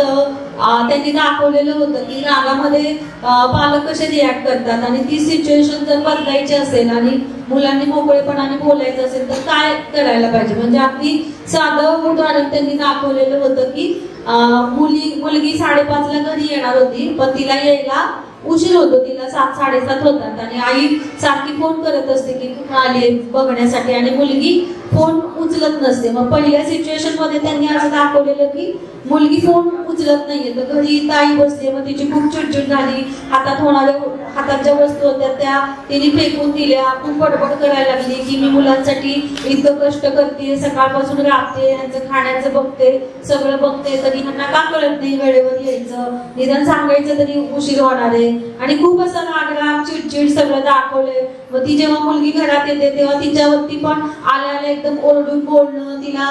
त्यांनी दाखवलेलं होतं की रागामध्ये पालक कसे रिॲक्ट करतात आणि ती सिच्युएशन जर बदलायची असेल आणि मुलांनी मोकळेपणाने बोलायचं असेल तर काय करायला पाहिजे. म्हणजे अगदी साधं उदाहरण त्यांनी दाखवलेलं होतं की मुलगी 5:30ला घरी येणार होती पण तिला यायला उशीर होतो, तिला 7-7:30 होतात आणि आई सारखी फोन करत असते की कुठं आली बघण्यासाठी आणि मुलगी फोन उचलत नसते. मग पहिल्या सिच्युएशन मध्ये त्यांनी असं दाखवलेलं की मुलगी फोन उचलत नाहीये तर घरी ताई बसते, मग तिची खूप चिडचिड झाली, हातात ज्या वस्तू होत्या त्या तिने फेकून दिल्या, खूप बडबड करायला लागली की मी मुलांसाठी इतकं कष्ट करते, सकाळपासून राबते, यांचं खाण्याचं बघते, सगळं बघते, तरी ह्यांना का कळत नाही वेळेवर यायचं, निदान सांगायचं तरी उशीर होणार आहे आणि खूप असं राग चिडचिड सगळं दाखवलंय. मग ती जेव्हा मुलगी घरात येते तेव्हा तिच्यावरती पण आल्या एकदम ओरडून बोलणं, तिला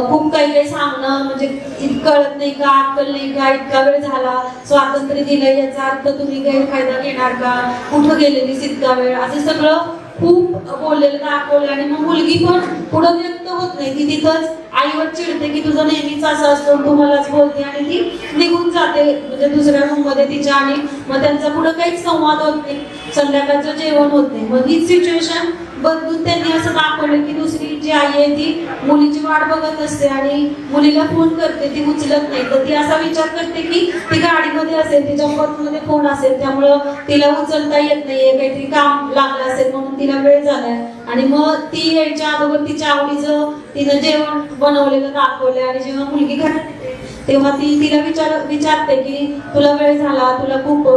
खूप काही सांगणं, म्हणजे कळत नाही का, अक्कल नाही का, इतका वेळ झाला, स्वातंत्र्य दिलंय याचा अर्थ तुम्ही गैरफायदा घेणार का, कुठं गेलेलीस इतका वेळ, असं सगळं खूप बोललेलं दाखवलं. आणि मग मुलगी पण पुढं व्यक्त होत नाही, ती तिथंच आईवर चिडते की तुझं नेहमीच असं असतं, तू मलाच बोलते आणि ती निघून जाते म्हणजे दुसऱ्या रूम मध्ये तिच्या आणि मग त्यांचा पुढं काहीच संवाद होत नाही, संध्याकाळचं जेवण होत नाही. मग ही सिच्युएशन बदलून त्यांनी असं दाखवलं की दुसरी जी आई आहे ती मुलीची वाट बघत असते आणि मुलीला फोन करते, ती उचलत नाही, तर ती असा विचार करते की ती गाडीमध्ये असेल, तिच्या पर्समध्ये फोन असेल, त्यामुळं तिला उचलता येत नाहीये, काहीतरी काम लागलं असेल म्हणून तिला वेळ झालाय. आणि मग ती यायच्या अगोदर तिच्या आवडीचं तिनं जेवण बनवलेलं दाखवलंय आणि जेव्हा मुलगी घरात येते तेव्हा ती तिला विचारते की तुला वेळ झाला, तुला खूप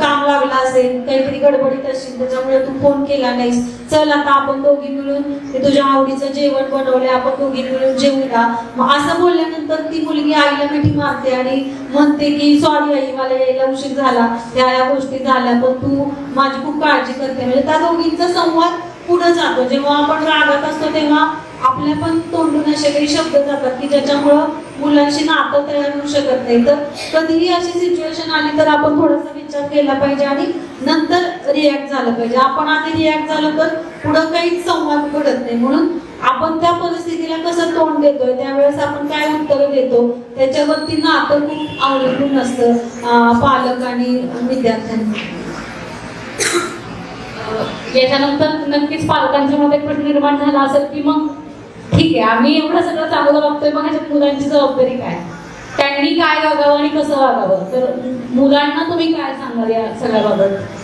काम लागलं असेल, काहीतरी गडबडीत असेल त्याच्यामुळे तू फोन केला नाहीस, चल आता आपण दोघी मिळून ते तुझ्या आवडीचं जेवण बनवलंय, आपण दोघी मिळून जेवूया. मग असं बोलल्यानंतर ती मुलगी आईला मिठी मारते आणि म्हणते की सॉरी आई, मला यायला उशीर झाला, या गोष्टी झाल्या, पण तू माझी खूप काळजी करते. म्हणजे त्या दोघींचा संवाद पुढे जातो. जेव्हा आपण रागात असतो तेव्हा आपल्या पण तोंडून असे काही शब्द जातात की ज्याच्यामुळं मुलांशी नातं तयार होऊ शकत नाही. तर कधीही अशी सिच्युएशन आली तर आपण थोडासा विचार केला पाहिजे आणि नंतर रिॲक्ट झालं पाहिजे. आपण आधी रिॲक्ट झालं तर पुढं काहीच संवाद घडत नाही. म्हणून आपण त्या परिस्थितीला कसं तोंड देतोय, त्यावेळेस आपण काय उत्तर देतो त्याच्यावरती नातं खूप अवलंबून असतं पालक आणि विद्यार्थ्यांना. याच्यानंतर नक्कीच पालकांच्या मध्ये प्रश्न निर्माण झाला असेल की मग ठीक आहे, आम्ही एवढं सगळं चांगलं वागतोय, मग ह्याच्यात मुलांची जबाबदारी काय, त्यांनी काय वागावं आणि कसं वागावं. तर मुलांना तुम्ही काय सांगाल या सगळ्याबाबत?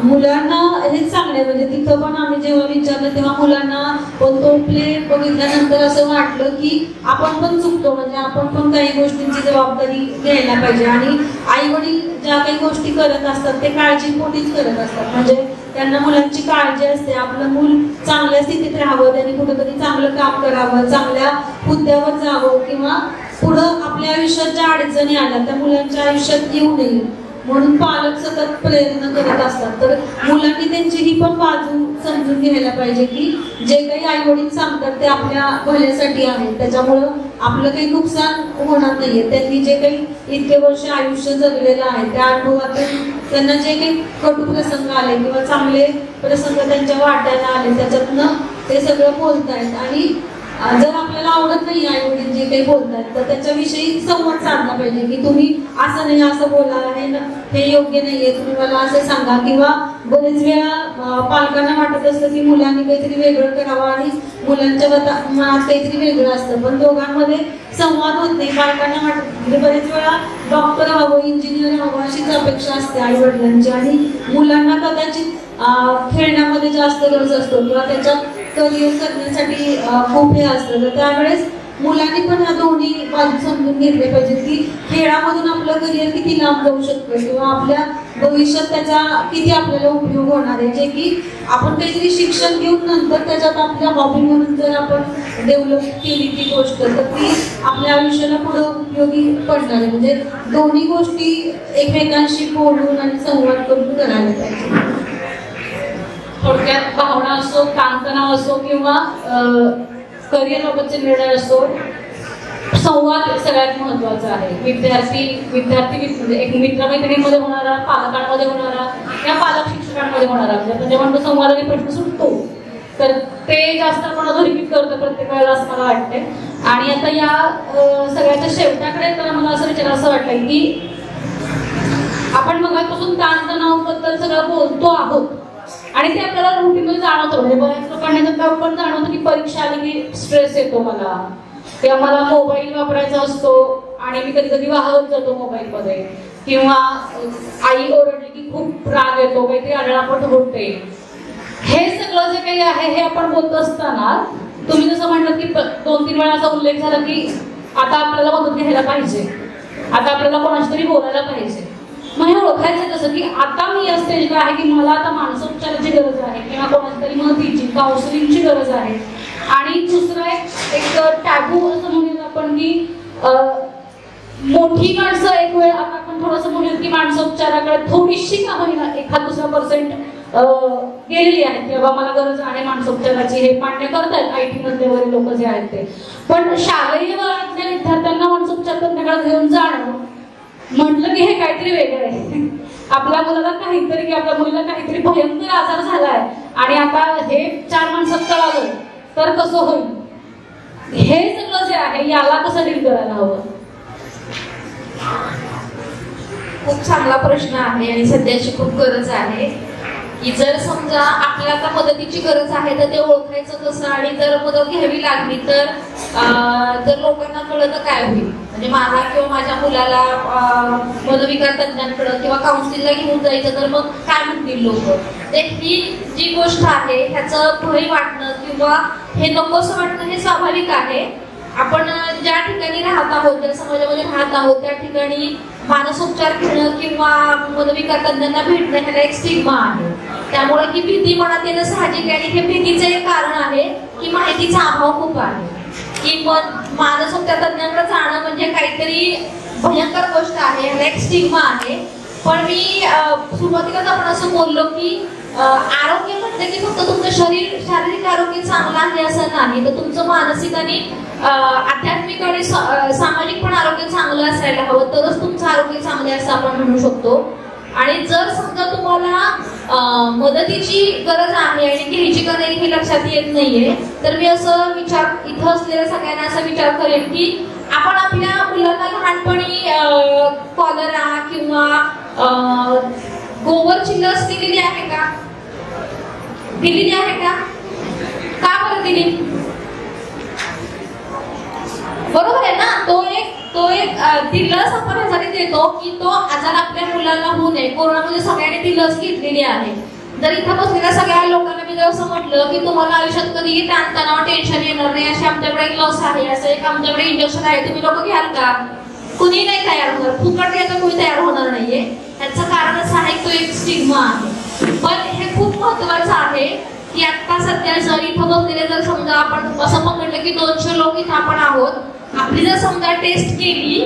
मुलांना हेच सांगणे म्हणजे तिथं पण आम्ही जेव्हा विचारलं तेव्हा मुलांना पण तो प्ले बघितल्यानंतर असं वाटलं की आपण पण चुकतो, म्हणजे आपण पण काही गोष्टींची जबाबदारी घ्यायला पाहिजे. आणि आई वडील ज्या काही गोष्टी करत असतात ते काळजीपोटीच करत असतात. म्हणजे त्यांना मुलांची काळजी असते, आपलं मूल चांगल्या स्थितीत राहावं, त्यांनी कुठेतरी चांगलं काम करावं, चांगल्या हुद्द्यावर जावं किंवा पुढं आपल्या आयुष्यात ज्या अडचणी आल्या त्या मुलांच्या आयुष्यात येऊ नये म्हणून पालक सतत प्रयत्न करत असतात. तर मुलांनी त्यांची ही पण बाजू समजून घ्यायला पाहिजे की जे काही आई वडील सांगतात ते आपल्या भल्यासाठी आहे, त्याच्यामुळं आपलं काही नुकसान होणार नाहीये. त्यांनी जे काही इतके वर्ष आयुष्य जगलेलं आहे त्या अनुभवातून त्यांना जे काही कटू प्रसंग आले किंवा चांगले प्रसंग त्यांच्या वाट्याला आले त्याच्यातनं ते सगळं बोलतायत. आणि जर आपल्याला आवडत नाही आई वडील जे काही बोलतात तर त्याच्याविषयी संवाद साधला पाहिजे की तुम्ही असं नाही, असं बोला, हे योग्य नाहीये, तुम्ही मला असं सांगा. किंवा बरेच वेळा पालकांना वाटत असतं की मुलांनी काहीतरी वेगळं करावं आणि मुलांच्या मनात काहीतरी वेगळं असतं, पण दोघांमध्ये संवाद होत नाही. पालकांना वाटत म्हणजे बरेच वेळा डॉक्टर हवं, इंजिनियर हवं अशीच अपेक्षा असते आई वडिलांची आणि मुलांना कदाचित खेळण्यामध्ये जास्त रस असतो किंवा त्याच्यात करिअर करण्यासाठी खूप हे असतं. तर त्यावेळेस मुलांनी पण ह्या दोन्ही बाजू समजून घेतले पाहिजे की खेळामधून आपलं करिअर किती लांब जाऊ शकतं किंवा आपल्या भविष्यात त्याचा किती आपल्याला उपयोग होणार आहे. जे की आपण काहीतरी शिक्षण घेऊन नंतर त्याच्यात आपल्या हॉबी म्हणून जर आपण डेव्हलप केली ती गोष्ट तर ती आपल्या आयुष्याला पुढे उपयोगी पडणार आहे. म्हणजे दोन्ही गोष्टी एकमेकांशी बोलून आणि संवाद करून करायला पाहिजे. थोडक्यात भावना असो, ताणतणाव असो किंवा करिअर बाबतचे निर्णय असो, संवाद सगळ्यात महत्वाचा आहे. विद्यार्थी म्हणजे एक मित्रमैत्रिणींमध्ये होणारा, पालकांमध्ये होणारा या पालक शिक्षकांमध्ये होणारा, म्हणजे म्हणतो संवादाने प्रश्न सुटतो. तर ते जास्त आपण अधोरेखित करतो प्रत्येक वेळेला असं मला वाटते. आणि आता या सगळ्याच्या शेवटाकडे तर मला असं विचार असं वाटतंय की आपण मगापासून ताणतणाव बद्दल सगळं बोलतो आहोत आणि ते आपल्याला रुटीनमध्ये जाणवतं. म्हणजे बऱ्याच लोकांना आपण जाणवतो की परीक्षा आली की स्ट्रेस येतो मला, किंवा मला मोबाईल वापरायचा असतो आणि मी कधी कधी वाहवत जातो मोबाईलमध्ये, किंवा आई ओरडली की खूप राग येतो, काहीतरी आढळापट होते. हे सगळं जे काही आहे हे आपण बोलत असताना तुम्ही जसं म्हणलं की 2-3 वेळा असा उल्लेख झाला की आता आपल्याला मदत घ्यायला पाहिजे, आता आपल्याला कोणाशी तरी बोलायला पाहिजे. मग हे ओळखायचं कसं की आता मी या स्टेजला आहे की मला आता मानसोपचाराची गरज आहे किंवा कोणाची तरी मदतीची काउन्सिलिंगची गरज आहे. आणि दुसरा एक टॅबू असं म्हणून आपण की मोठी माणसं एक वेळ आता आपण थोडंसं म्हणून की मानसोपचाराकडे थोडीशी का होईना 1-2% गेलेली आहे की बाबा मला गरज आहे मानसोपचाराची, हे मान्य करतायत IT मधले वगैरे लोक जे आहेत ते. पण शालेय वर्गातल्या विद्यार्थ्यांना मानसोपचार तज्ञाकडे घेऊन जाणं म्हटलं की हे काहीतरी वेगळं आहे. आपल्या मुलाला काहीतरी की आपल्या मुलीला काहीतरी भयंकर आजार झालाय आणि आता हे 4 माणसात कळालं तर कसं होईल, हे सगळं जे आहे याला कसं डील करायला हवं. खूप चांगला प्रश्न आहे आणि सध्याची खूप गरज आहे की जर समजा आपल्याला आता मदतीची गरज आहे तर ते ओळखायचं कसं आणि जर मदत घ्यावी लागली तर लोकांना कळलं काय होईल. म्हणजे मला किंवा माझ्या मुलाला मनोविकार तज्ञांकडे किंवा काउन्सिलला घेऊन जायचं तर मग काय म्हणतील लोक. ते ही जी गोष्ट आहे ह्याचं भय वाटणं किंवा हे नकोसं वाटणं हे स्वाभाविक आहे. आपण ज्या ठिकाणी राहत आहोत ज्या समाजामध्ये राहत आहोत त्या ठिकाणी मानसोपचार घेणं किंवा मनोविकार तज्ञांना भेटणं ह्याला एक स्टिग्मा आहे. त्यामुळे ही भीती मनात येणं साहजिक आहे आणि हे भीतीचं एक कारण आहे की माहितीचा अभाव खूप आहे की मानसोपचार तज्ञांकडे जाणं म्हणजे काहीतरी भयंकर गोष्ट आहे, ह्याला एक स्टिग्मा आहे. पण मी सुरुवातीलाच आपण असं बोललो की आरोग्य म्हटलं की फक्त तुमचं शारीरिक आरोग्य चांगलं आहे असं नाही, तर तुमचं मानसिक आणि आध्यात्मिक आणि सामाजिक पण आरोग्य चांगलं असायला हवं तरच तुमचं आरोग्य चांगले असं आपण म्हणू शकतो. आणि जर समजा तुम्हाला मदतीची गरज आहे आणि घ्यायची का नाही हे लक्षात येत नाहीये तर मी असं इथं असलेल्या सगळ्यांना असा विचार करेन की आपण आपल्या मुलांना लहानपणी कॉलरा किंवा गोवरची लस दिलेली आहे का? दिलेली आहे का? का बरं दिली? बरोबर आहे ना. तो एक ती लस आपण ह्यासाठी देतो की तो आजार आपल्या मुलांना होऊ नये. कोरोनामध्ये सगळ्यांनी ती लस घेतलेली आहे. जर इथं बसलेल्या सगळ्या लोकांना मी जर असं म्हटलं की तुम्हाला आयुष्यात कधीही ताणतणाव टेन्शन येणार नाही अशी आमच्याकडे एक लस आहे, असं एक आमच्याकडे इंजेक्शन आहे, तुम्ही लोक घ्याल का? कुणी नाही तयार होणार. फुकट याचं कोणी तयार होणार नाहीये. त्याचं कारण असं आहे तो एक स्टिग्मा आहे. पण हे खूप महत्वाचं आहे की आता सध्या जर इथं बसलेले जर समजा आपण असं म्हटलं की 200 लोक इथं आपण आहोत, आपली जर समजा टेस्ट केली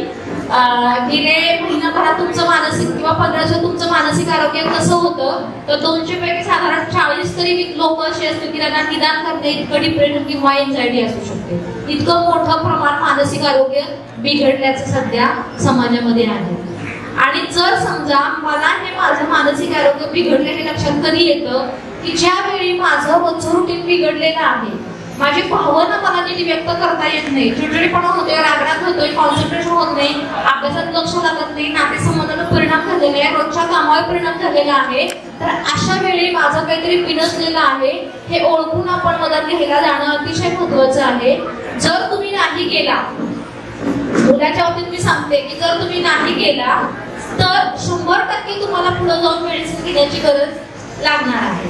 गेले महिनाभरात तुमचं मानसिक किंवा 15 तुमचं मानसिक आरोग्य कसं होतं तर 200 पैकी साधारण 40 तरी लोक असे असतील की त्यांना निदान करणे इतकं डिप्रेशन किंवा एन्झायटी असू शकते. इतकं मोठं प्रमाण मानसिक आरोग्य बिघडल्याचं सध्या समाजामध्ये आहे. आणि जर समजा मला हे माझं मानसिक आरोग्य बिघडले हे लक्षात कधी येतं की ज्यावेळी माझं रोजचं रुटीन बिघडलेलं आहे, माझी भावना मला नीट व्यक्त करता येत नाही, चिडचिडपणा होतोय, रागराग होतोय, कॉन्सन्ट्रेशन होत नाही, अभ्यासात लक्ष लागत नाही, नातेसंबंधावर परिणाम झालेला आहे, रोजच्या कामावर परिणाम झालेला आहे, तर अशा वेळी माझं काहीतरी बिनसलेलं आहे हे ओळखून आपण मदत घ्यायला जाणं अतिशय महत्वाचं आहे. जर तुम्ही नाही गेला, मुलाच्या बाबतीत मी सांगते की जर तुम्ही नाही गेला तर 100% तुम्हाला पुढे जाऊन मेडिसिन घेण्याची गरज लागणार आहे.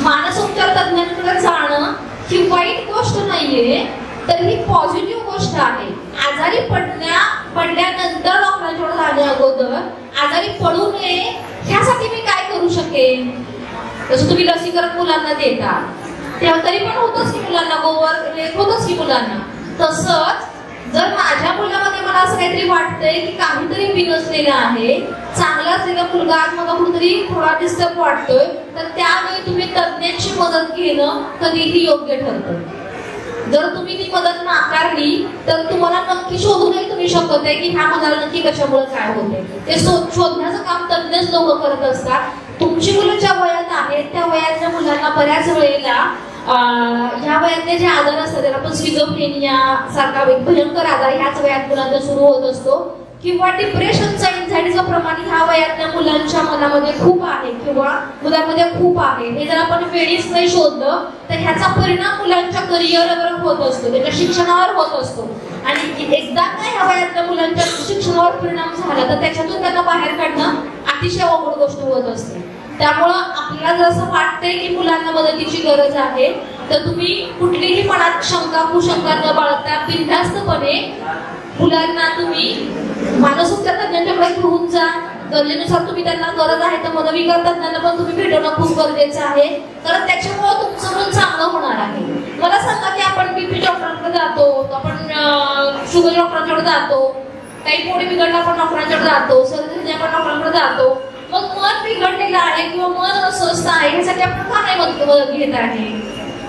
मानसोपचार तज्ञांकडे जाणं ही वाईट गोष्ट नाहीये, तर ही पॉझिटिव्ह गोष्ट आहे. आजारी पडल्यानंतर डॉक्टरांकडे जाण्या अगोदर आजारी पडू नये ह्यासाठी मी काय करू शकेन. जसं तुम्ही लसीकरण मुलांना देता तेव्हा तरी पण होतच की मुलांना गोवर होतच की मुलांना, तसंच जर माझ्या मुलामध्ये मला असं काहीतरी वाटतंय की काहीतरी बिनसलेलं आहे, चांगला असलेला मुलगा आज मला कुठेतरी थोडा डिस्टर्ब वाटतोय, तर त्यावेळी तुम्ही तज्ञांची मदत घेणं कधीही योग्य ठरतं. जर तुम्ही ती मदत नाकारली तर तुम्हाला नक्की शोधूनही तुम्ही शकत आहे की ह्या मुलाला नक्की कशामुळे काय होते. ते शोधण्याचं काम तज्ञच लोक करत असतात. तुमची मुलं ज्या वयात आहेत त्या वयातल्या मुलांना बऱ्याच वेळेला ह्या वयातले जे आजार असतात त्याला आपण स्किझोफ्रेनिया सारखा भयंकर आजार ह्याच वयात मुलांना सुरू होत असतो, किंवा डिप्रेशनचा एन्झायटीचं प्रमाण ह्या वयातल्या मुलांच्या मनामध्ये खूप आहे किंवा मुलांमध्ये खूप आहे. हे जर आपण वेळीच नाही शोधलं तर ह्याचा परिणाम मुलांच्या करिअरवर होत असतो, त्याच्या शिक्षणावर होत असतो. आणि एकदा का ह्या वयातल्या मुलांच्या शिक्षणावर परिणाम झाला तर त्याच्यातून त्यांना बाहेर काढणं अतिशय अवघड गोष्ट होत असते. त्यामुळं आपल्याला जर असं वाटतंय की मुलांना मदतीची गरज आहे तर तुम्ही कुठलीही मनात शंका कुशंका न बाळगता बिनधास्तपणे मुलांना तुम्ही मानसोपचार तज्ञांच्याकडे घेऊन जा. गरजेनुसार तुम्ही त्यांना गरज आहे तर मनोविकार तज्ञांना पण तुम्ही भेटवणं खूप गरजेचं आहे, कारण त्याच्यामुळे तुमचं मूल चांगलं होणार आहे. मला सांगा की आपण बीपी डॉक्टरांकडे जातो, आपण शुगर डॉक्टरांकडे जातो, काही पोटी बिघडला आपण डॉक्टरांकडे जातो, सर्दी आपण डॉक्टरांकडे जातो. मग मन बिघडलेलं आहे किंवा मन अस्वस्थ आहे ह्यासाठी आपण का नाही मदत घेत आहे.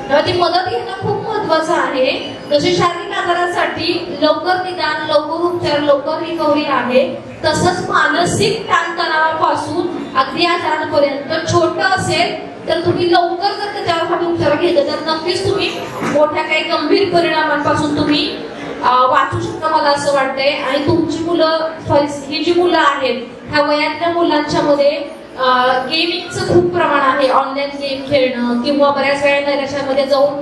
तेव्हा ती मदत घेणं खूप महत्वाचं आहे. जसे शारीरिक आजारासाठी लवकर निदान, लवकर उपचार, लवकर रिकव्हरी आहे, तसंच मानसिक ताणतणावापासून अगदी आजारांपर्यंत छोटं असेल तर तुम्ही लवकर जर त्याच्यासाठी उपचार घेतले तर नक्कीच तुम्ही मोठ्या काही गंभीर परिणामांपासून तुम्ही वाचू शकता मला असं वाटतंय. आणि तुमची मुलं ही जी मुलं आहेत ह्या वयातल्या मुलांच्या मध्ये गेमिंगचं खूप प्रमाण आहे. ऑनलाईन गेम खेळणं किंवा बऱ्याच वेळा त्याच्यामध्ये जाऊन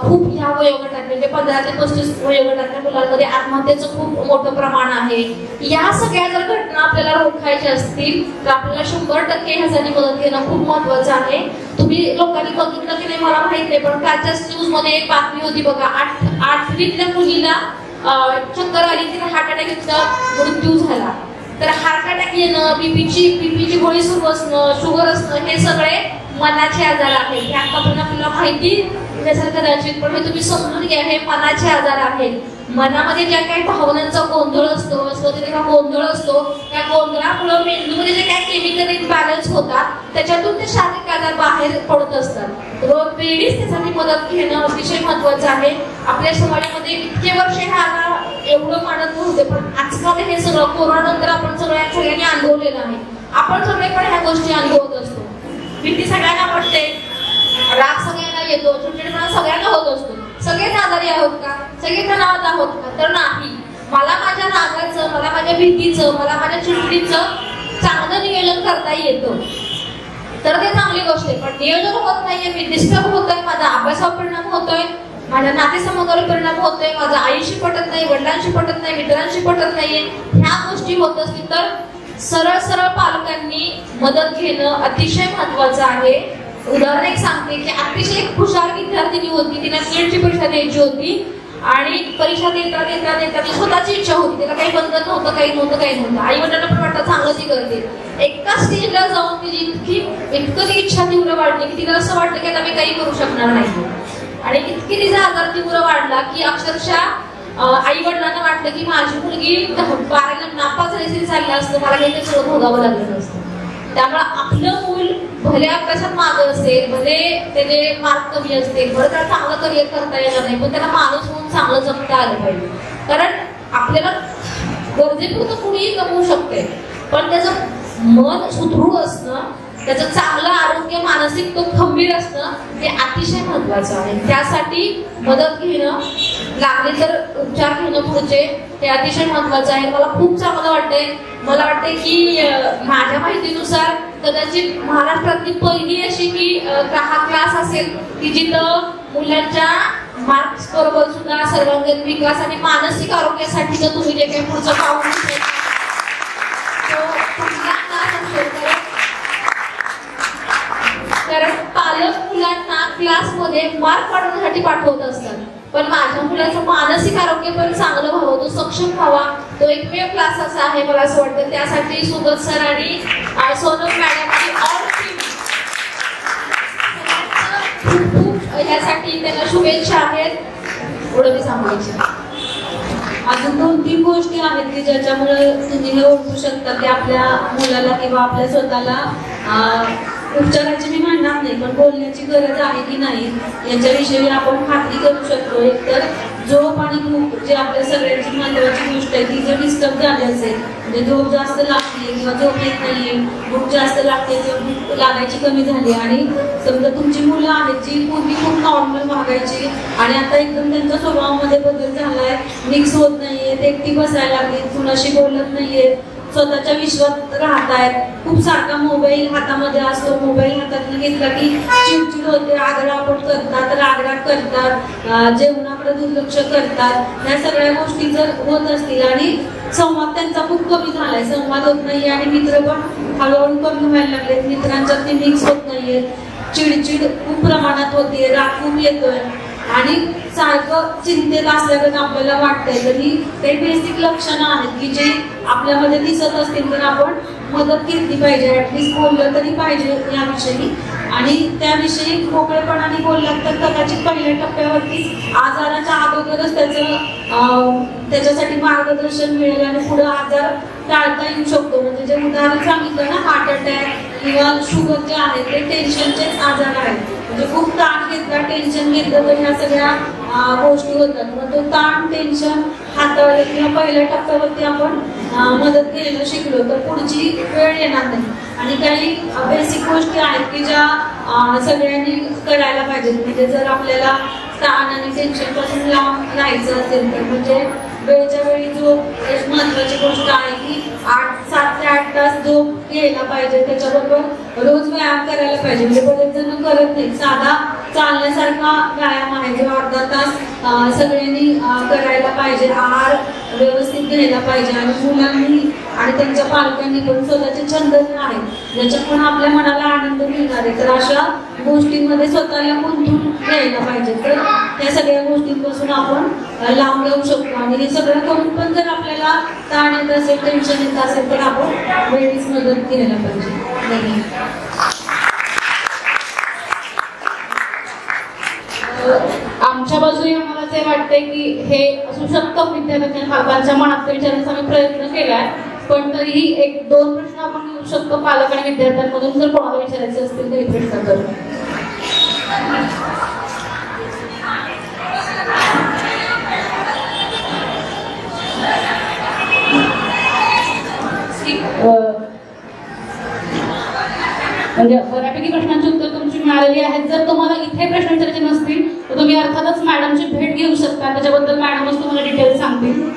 खूप ह्या वयोगटात म्हणजे 15 ते 35 वयोगटातल्या मुलांमध्ये आत्महत्येचं खूप मोठं प्रमाण आहे. या सगळ्या जर घटना आपल्याला रोखायच्या असतील तर आपल्याला 100% ह्यासाठी मदत घेणं खूप महत्वाचं आहे. तुम्ही लोकांनी बघितलं की नाही मला माहित नाही, पण कालच्याच न्यूज मध्ये एक बातमी होती बघा. 8वीतल्या मुलीला चक्कर आली, तिला हार्ट अटॅक येऊन मृत्यू झाला. तर हार्ट अटॅक येणं, बीपीची गोळी सुरू असणं, शुगर असणं हे सगळे मनाचे आजार आहेत. हे आतापर्यंत आपल्याला माहिती नसेल कदाचित, पण हे तुम्ही समजून घ्या, हे मनाचे आजार आहेत. मनामध्ये ज्या काही भावनांचा गोंधळ असतो गोंधळ असतो, त्या गोंधळामुळे मेंदूमध्ये जे काही केमिकल इम्बॅलन्स होतात त्याच्यातून ते शारीरिक आजार बाहेर पडत असतात. वेळीच त्यासाठी मदत घेणं अतिशय महत्वाचं आहे. आपल्या समाजामध्ये इतके वर्ष हे आजार एवढं मानत नव्हते, पण आजकाल हे सगळं कोरोनानंतर आपण सगळ्यांनी अनुभवलेलं आहे. आपण सगळे पण ह्या गोष्टी अनुभवत असतो. भीती सगळ्यांना वाटते, राग सगळ्यांना येतो, चिडचिडपणा सगळ्यांना होत असतो. सगळेच आजारी आहोत का? सगळे तणावात आहोत का? तर नाही. मला माझ्या रागाचं, मला माझ्या भीतीचं, मला माझ्या चिडचिडीचं चांगलं नियोजन करता येतं तर ते चांगली गोष्ट आहे. पण नियोजन होत नाहीये, मी डिस्टर्ब होतोय, माझा अभ्यासावर परिणाम होतोय, माझ्या नातेसंबंधावर परिणाम होतोय, माझं आईशी पटत नाही, वडिलांशी पटत नाही, मित्रांशी पटत नाहीये, ह्या गोष्टी होत असतील तर सरळ पालकांनी मदत घेणं अतिशय महत्वाचं आहे. उदाहरण एक सांगते की अतिशय हुशार विद्यार्थिनी होती, तिला नीटची परीक्षा द्यायची होती आणि परीक्षा देता स्वतःची इच्छा होती, तिला काही बंधन नव्हतं, काही नव्हतं. आई वडिलांना पण वाटतं चांगलं ती करते. एका स्टेजला जाऊन तिची इतकं ती इच्छा तीव्र वाढली की तिला असं वाटलं की आता मी काही करू शकणार नाही. आणि इतकी तिचा आजार तीव्र वाढला की अक्षरशः आई वडिलांना वाटलं की माझी मुलगी 12ला नापास झाली चाललं असतं, मला हे सगळं भोगावं लागलं असतं. त्यामुळे आपलं मूल भले अभ्यासात मागं असेल, भले त्याचे मार्क कमी असतील, बरं त्याला चांगलं करिअर करता येणार नाही, पण त्याला माणूस म्हणून चांगलं जगता आलं पाहिजे. कारण आपल्याला गरजेपुरतं कुणीही कमवू शकते, पण त्याचं मन सुदृढ असणं, त्याचं चांगलं आरोग्य, मानसिक तो खंबीर असणं हे अतिशय महत्वाचं आहे. त्यासाठी मदत घेणं, लागले तर उपचार घेणं पुढचे, हे अतिशय महत्वाचं आहे. मला खूप चांगलं वाटतंय. मला वाटतंय की माझ्या माहितीनुसार कदाचित महाराष्ट्रातली पहिली अशी की हा क्लास असेल की जिथं मुलांच्या मार्क्स बरोबर सुद्धा सर्वांगीण विकास आणि मानसिक आरोग्यासाठी जर तुम्ही जे काही पुढचं पाऊल उचलता कारण पालक मुलांना क्लासमध्ये मार्क वाढवण्यासाठी पाठवत असतात, पण माझ्या मुलाचं मानसिक आरोग्य पण चांगलं व्हावं, तो सक्षम व्हावा, तो एकमेव क्लास असा आहे मला असं वाटतं. त्यासाठी सुगत सर आणि सोनम मॅडम खूप ह्यासाठी त्यांना शुभेच्छा आहेत. एवढं मी सांगायचे. अजून 2-3 गोष्टी आहेत की ज्याच्यामुळे तुम्ही हे ओळखू शकता की आपल्या मुलाला किंवा आपल्या स्वतःला उपचाराची मी म्हणणार नाही, पण बोलण्याची गरज आहे की नाही याच्याविषयी आपण खात्री करू शकतो. एकतर झोप आणि भूक, जे आपल्या सगळ्यांची महत्वाची गोष्ट आहे, ती जर डिस्टर्ब झाली असेल, म्हणजे झोप जास्त लागते किंवा झोप येत नाहीये, भूक जास्त लागते किंवा भूक लागायची कमी झाली, आणि समजा तुमची मुलं आहेत जी पूर्वी खूप नॉर्मल वागायची आणि आता एकदम त्यांच्या स्वभावामध्ये बदल झालाय, मिक्स होत नाहीये, एकटी बसायला लागली, कुणाशी बोलत नाहीये, स्वतःच्या विश्वात राहतायत, खूप सारखा मोबाईल हातामध्ये असतो, मोबाईल हातातून घेतला की चिडचिड होते, आग्रहापोट करतात, रागराग करतात, जेवणाकडे दुर्लक्ष करतात. ह्या सगळ्या गोष्टी जर होत असतील आणि संवाद त्यांचा खूप कमी झालाय, संवाद होत नाहीये आणि मित्र पण हळूहळू कमी व्हायला लागलेत, मित्रांच्यात ते मिक्स होत नाहीये, चिडचिड खूप प्रमाणात होते, राग खूप येतोय आणि सारखं चिंतेत असल्यागत आपल्याला वाटतंय, तर ही काही बेसिक लक्षणं आहेत की जे आपल्यामध्ये दिसत असतील तर आपण मदत घेतली पाहिजे, ऍटलिस्ट बोललं तरी पाहिजे याविषयी. आणि त्याविषयी मोकळेपणाने बोललात तर कदाचित पहिल्या टप्प्यावरती आजाराच्या अगोदरच त्याच्यासाठी मार्गदर्शन मिळेल आणि पुढे आजार टाळता येऊ शकतो. म्हणजे जे उदाहरण सांगितलं ना, हार्ट अटॅक किंवा शुगर जे आहे ते टेन्शनचेच आजार आहेत. म्हणजे खूप ताण घेतला, टेन्शन घेतलं तर ह्या सगळ्या गोष्टी होतात. मग तो ताण, टेन्शन हाताळलं किंवा पहिल्या टप्प्यावरती आपण मदत घ्यायला शिकलो तर पुढची वेळ येणार नाही. आणि काही बेसिक गोष्टी आहेत की ज्या सगळ्यांनी करायला पाहिजेत. म्हणजे जर आपल्याला ताण आणि टेन्शन पासून लांब राहायचं असेल तर म्हणजे वेळच्या वेळी झोप एक महत्वाची गोष्ट आहे की 7 ते 8 तास झोप घ्यायला पाहिजे. त्याच्याबरोबर रोज व्यायाम करायला पाहिजे. म्हणजे बरेच जण करत नाही. साधा चालण्यासारखा व्यायाम आहे जो अर्धा तास सगळ्यांनी करायला पाहिजे. आहार व्यवस्थित घ्यायला पाहिजे आणि मुलांनी आणि त्यांच्या पालकांनी पण स्वतःचे छंद आहेत ज्याच्यात पण आपल्या मनाला आनंद मिळणार आहे तर अशा गोष्टींमध्ये स्वतःला गुंतवून घ्यायला पाहिजे. तर त्या सगळ्या गोष्टींपासून आपण लांब राहू शकतो आणि हे सगळं करून पण जर आपल्याला ताण येत असेल टेन्शन येत असेल तर आपण वेळीच मदत घ्यायला पाहिजे. आमच्या बाजूने आम्हाला ते वाटते की हे असू शकतं विद्यार्थ्यांच्या पालकांच्या मनात विचारण्याचा आम्ही प्रयत्न केलाय पण तरीही 1-2 प्रश्न आपण घेऊ शकतो पालक आणि विद्यार्थ्यांमधून जर कोणाला विचारायचे असतील तरी प्रश्न करू. म्हणजे बऱ्यापैकी प्रश्नांची उत्तर तुमची मिळालेली आहेत. जर तुम्हाला इथे प्रश्न विचारायचे नसतील तर तुम्ही अर्थातच मॅडमची भेट घेऊ शकता. त्याच्याबद्दल मॅडमच तुम्हाला डिटेल सांगतील.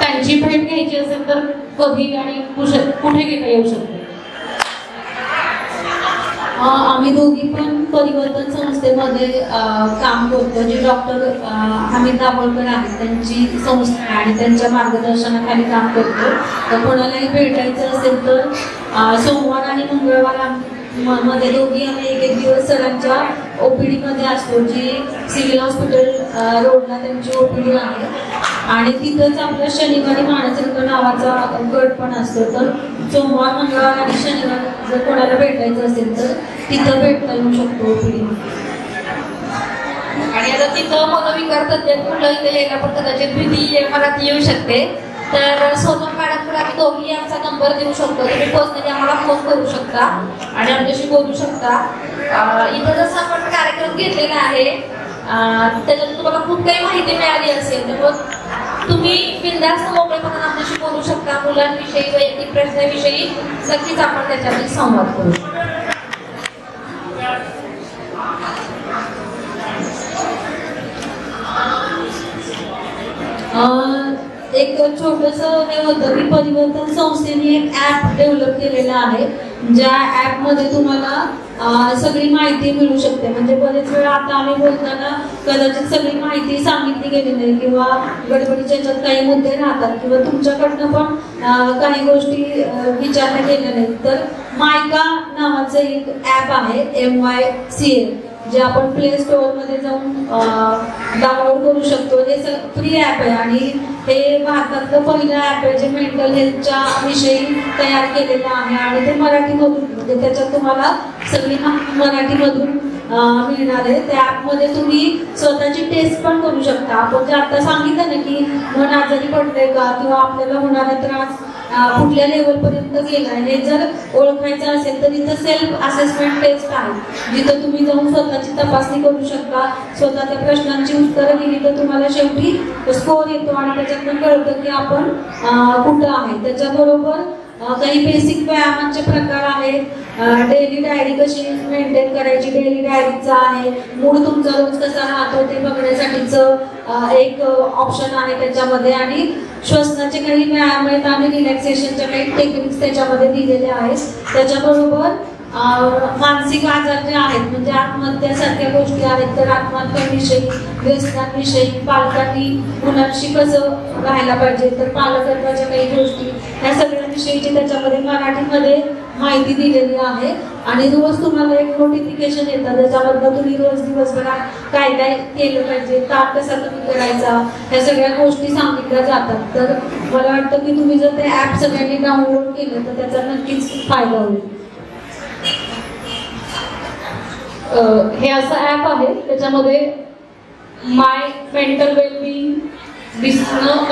त्यांची भेट घ्यायची असेल तर कधी आणि कुठे घेता येऊ शकते? आम्ही दोघी पण परिवर्तन संस्थेमध्ये काम करतो. जे डॉक्टर हमीद दाभोळकर आहेत त्यांची संस्था आणि त्यांच्या मार्गदर्शनाखाली काम करतो. तर कोणालाही भेटायचं असेल तर सोमवार आणि मंगळवार मध्ये दोघी आम्ही एक दिवस सरांच्या OPD मध्ये असतो जी सिव्हिल हॉस्पिटल रोडला त्यांची OPD आहे आणि तिथंच आपल्या शनिवारी मानसरंग नावाचा गट पण असतो. तर सोमवार मंगळवार आणि शनिवार जर कोणाला भेटायचं असेल तर तिथं भेटता येऊ शकतो OPD मध्ये. आणि आता तिथं मनोविकार तज्ञ मुलं इथे यायला पण कदाचित भीती मनात येऊ शकते. तर सोनम मॅडमकडे आम्ही दोघी आमचा नंबर देऊ शकतो. तुम्ही पर्सनली आम्हाला फोन करू शकता आणि आमच्याशी बोलू शकता. इथं जसं आपण कार्यक्रम घेतलेला आहे त्याच्यातून तुम्हाला खूप काही माहिती मिळाली असेल तर मग तुम्ही बिनधास्त मोकळेपणाने आमच्याशी बोलू शकता. मुलांविषयी वैयक्तिक प्रश्नाविषयी नक्कीच आपण त्याच्यामध्ये संवाद करू. एक छोटंसं हे होतं की परिवर्तन संस्थेने एक ॲप डेव्हलप केलेलं आहे ज्या ॲपमध्ये तुम्हाला सगळी माहिती मिळू शकते. म्हणजे बरेच वेळा आता आम्ही बोलताना कदाचित सगळी माहिती सांगितली गेली नाही किंवा गडबडीच्या ह्याच्यात काही मुद्दे राहतात किंवा तुमच्याकडनं पण काही गोष्टी विचारल्या गेल्या नाहीत. तर मायका नावाचं एक ॲप आहे MYCA जे आपण प्ले स्टोअर मध्ये जाऊन डाउनलोड करू शकतो. हे फ्री ॲप आहे आणि हे भारतातलं पहिलं ॲप आहे जे मेंटल हेल्थच्या विषयी तयार केलेलं आहे आणि ते मराठीमधून म्हणजे त्याच्यात तुम्हाला सगळी माहिती मराठीमधून मिळणार आहे. त्या ॲपमध्ये तुम्ही स्वतःची टेस्ट पण करू शकता. आपण जे आता सांगितलं ना की मन आजारी पडलंय का किंवा आपल्याला होणारा त्रास कुठल्या लेवलपर्यंत गेलाय हे जर ओळखायचं असेल तर इथं सेल्फ असेसमेंट टेस्ट आहे जिथं तुम्ही जाऊन स्वतःची तपासणी करू शकता. स्वतः त्या प्रश्नांची उत्तरं दिली तर तुम्हाला शेवटी स्कोर येतो आणि त्याच्यातून कळतं की आपण कुठं आहे. त्याच्याबरोबर काही बेसिक व्यायामांचे प्रकार आहेत. डेली डायरी कशी मेंटेन करायची डेली डायरीचा आहे. मूड तुमचा रोज कसा राहतो ते बघण्यासाठीचं एक ऑप्शन आहे त्याच्यामध्ये आणि श्वसनाचे काही व्यायाम आहेत आणि रिलॅक्सेशनच्या काही टेक्निक्स त्याच्यामध्ये दिलेले आहेत. त्याच्याबरोबर मानसिक आजार जे आहेत म्हणजे आत्महत्यासारख्या गोष्टी आहेत तर आत्महत्याविषयी व्यसनांविषयी पालकांनी मुलांशी कसं राहायला पाहिजे तर पालकत्वाच्या काही गोष्टी ह्या सगळ्यांविषयीची त्याच्यामध्ये मराठीमध्ये माहिती दिलेली आहे. आणि रोज तुम्हाला एक नोटिफिकेशन येतं त्याच्यामधनं तुम्ही रोज दिवसभरात काय काय केलं पाहिजे ताप कसा कमी करायचा ह्या सगळ्या गोष्टी सांगितल्या जातात. तर मला वाटतं की तुम्ही जर ते ॲप सगळ्यांनी डाउनलोड केलं तर त्याचा नक्कीच फायदा होईल. हे असं ॲप आहे त्याच्यामध्ये माय मेंटल वेलबिंग दिसणं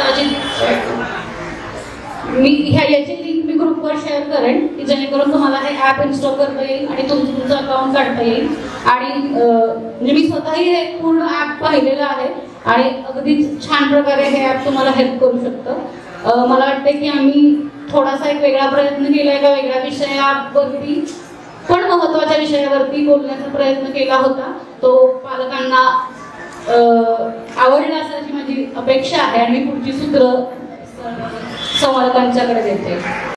मी याची लिंक मी ग्रुपवर शेअर करेन की जेणेकरून तुम्हाला हे ॲप इन्स्टॉल करता येईल आणि तुमचं अकाउंट काढता येईल. आणि म्हणजे मी स्वतःही हे पूर्ण ॲप पाहिलेलं आहे आणि अगदी छान प्रकारे हे ॲप तुम्हाला हेल्प करू शकतं. मला वाटतं की आम्ही थोडासा एक वेगळा प्रयत्न केला एका वेगळ्या विषयावरती पण महत्त्वाच्या विषयावरती बोलण्याचा प्रयत्न केला होता. तो पालकांना आवडलं असायची माझी अपेक्षा आहे आणि मी पुढची सूत्र संवादकांच्याकडे देते.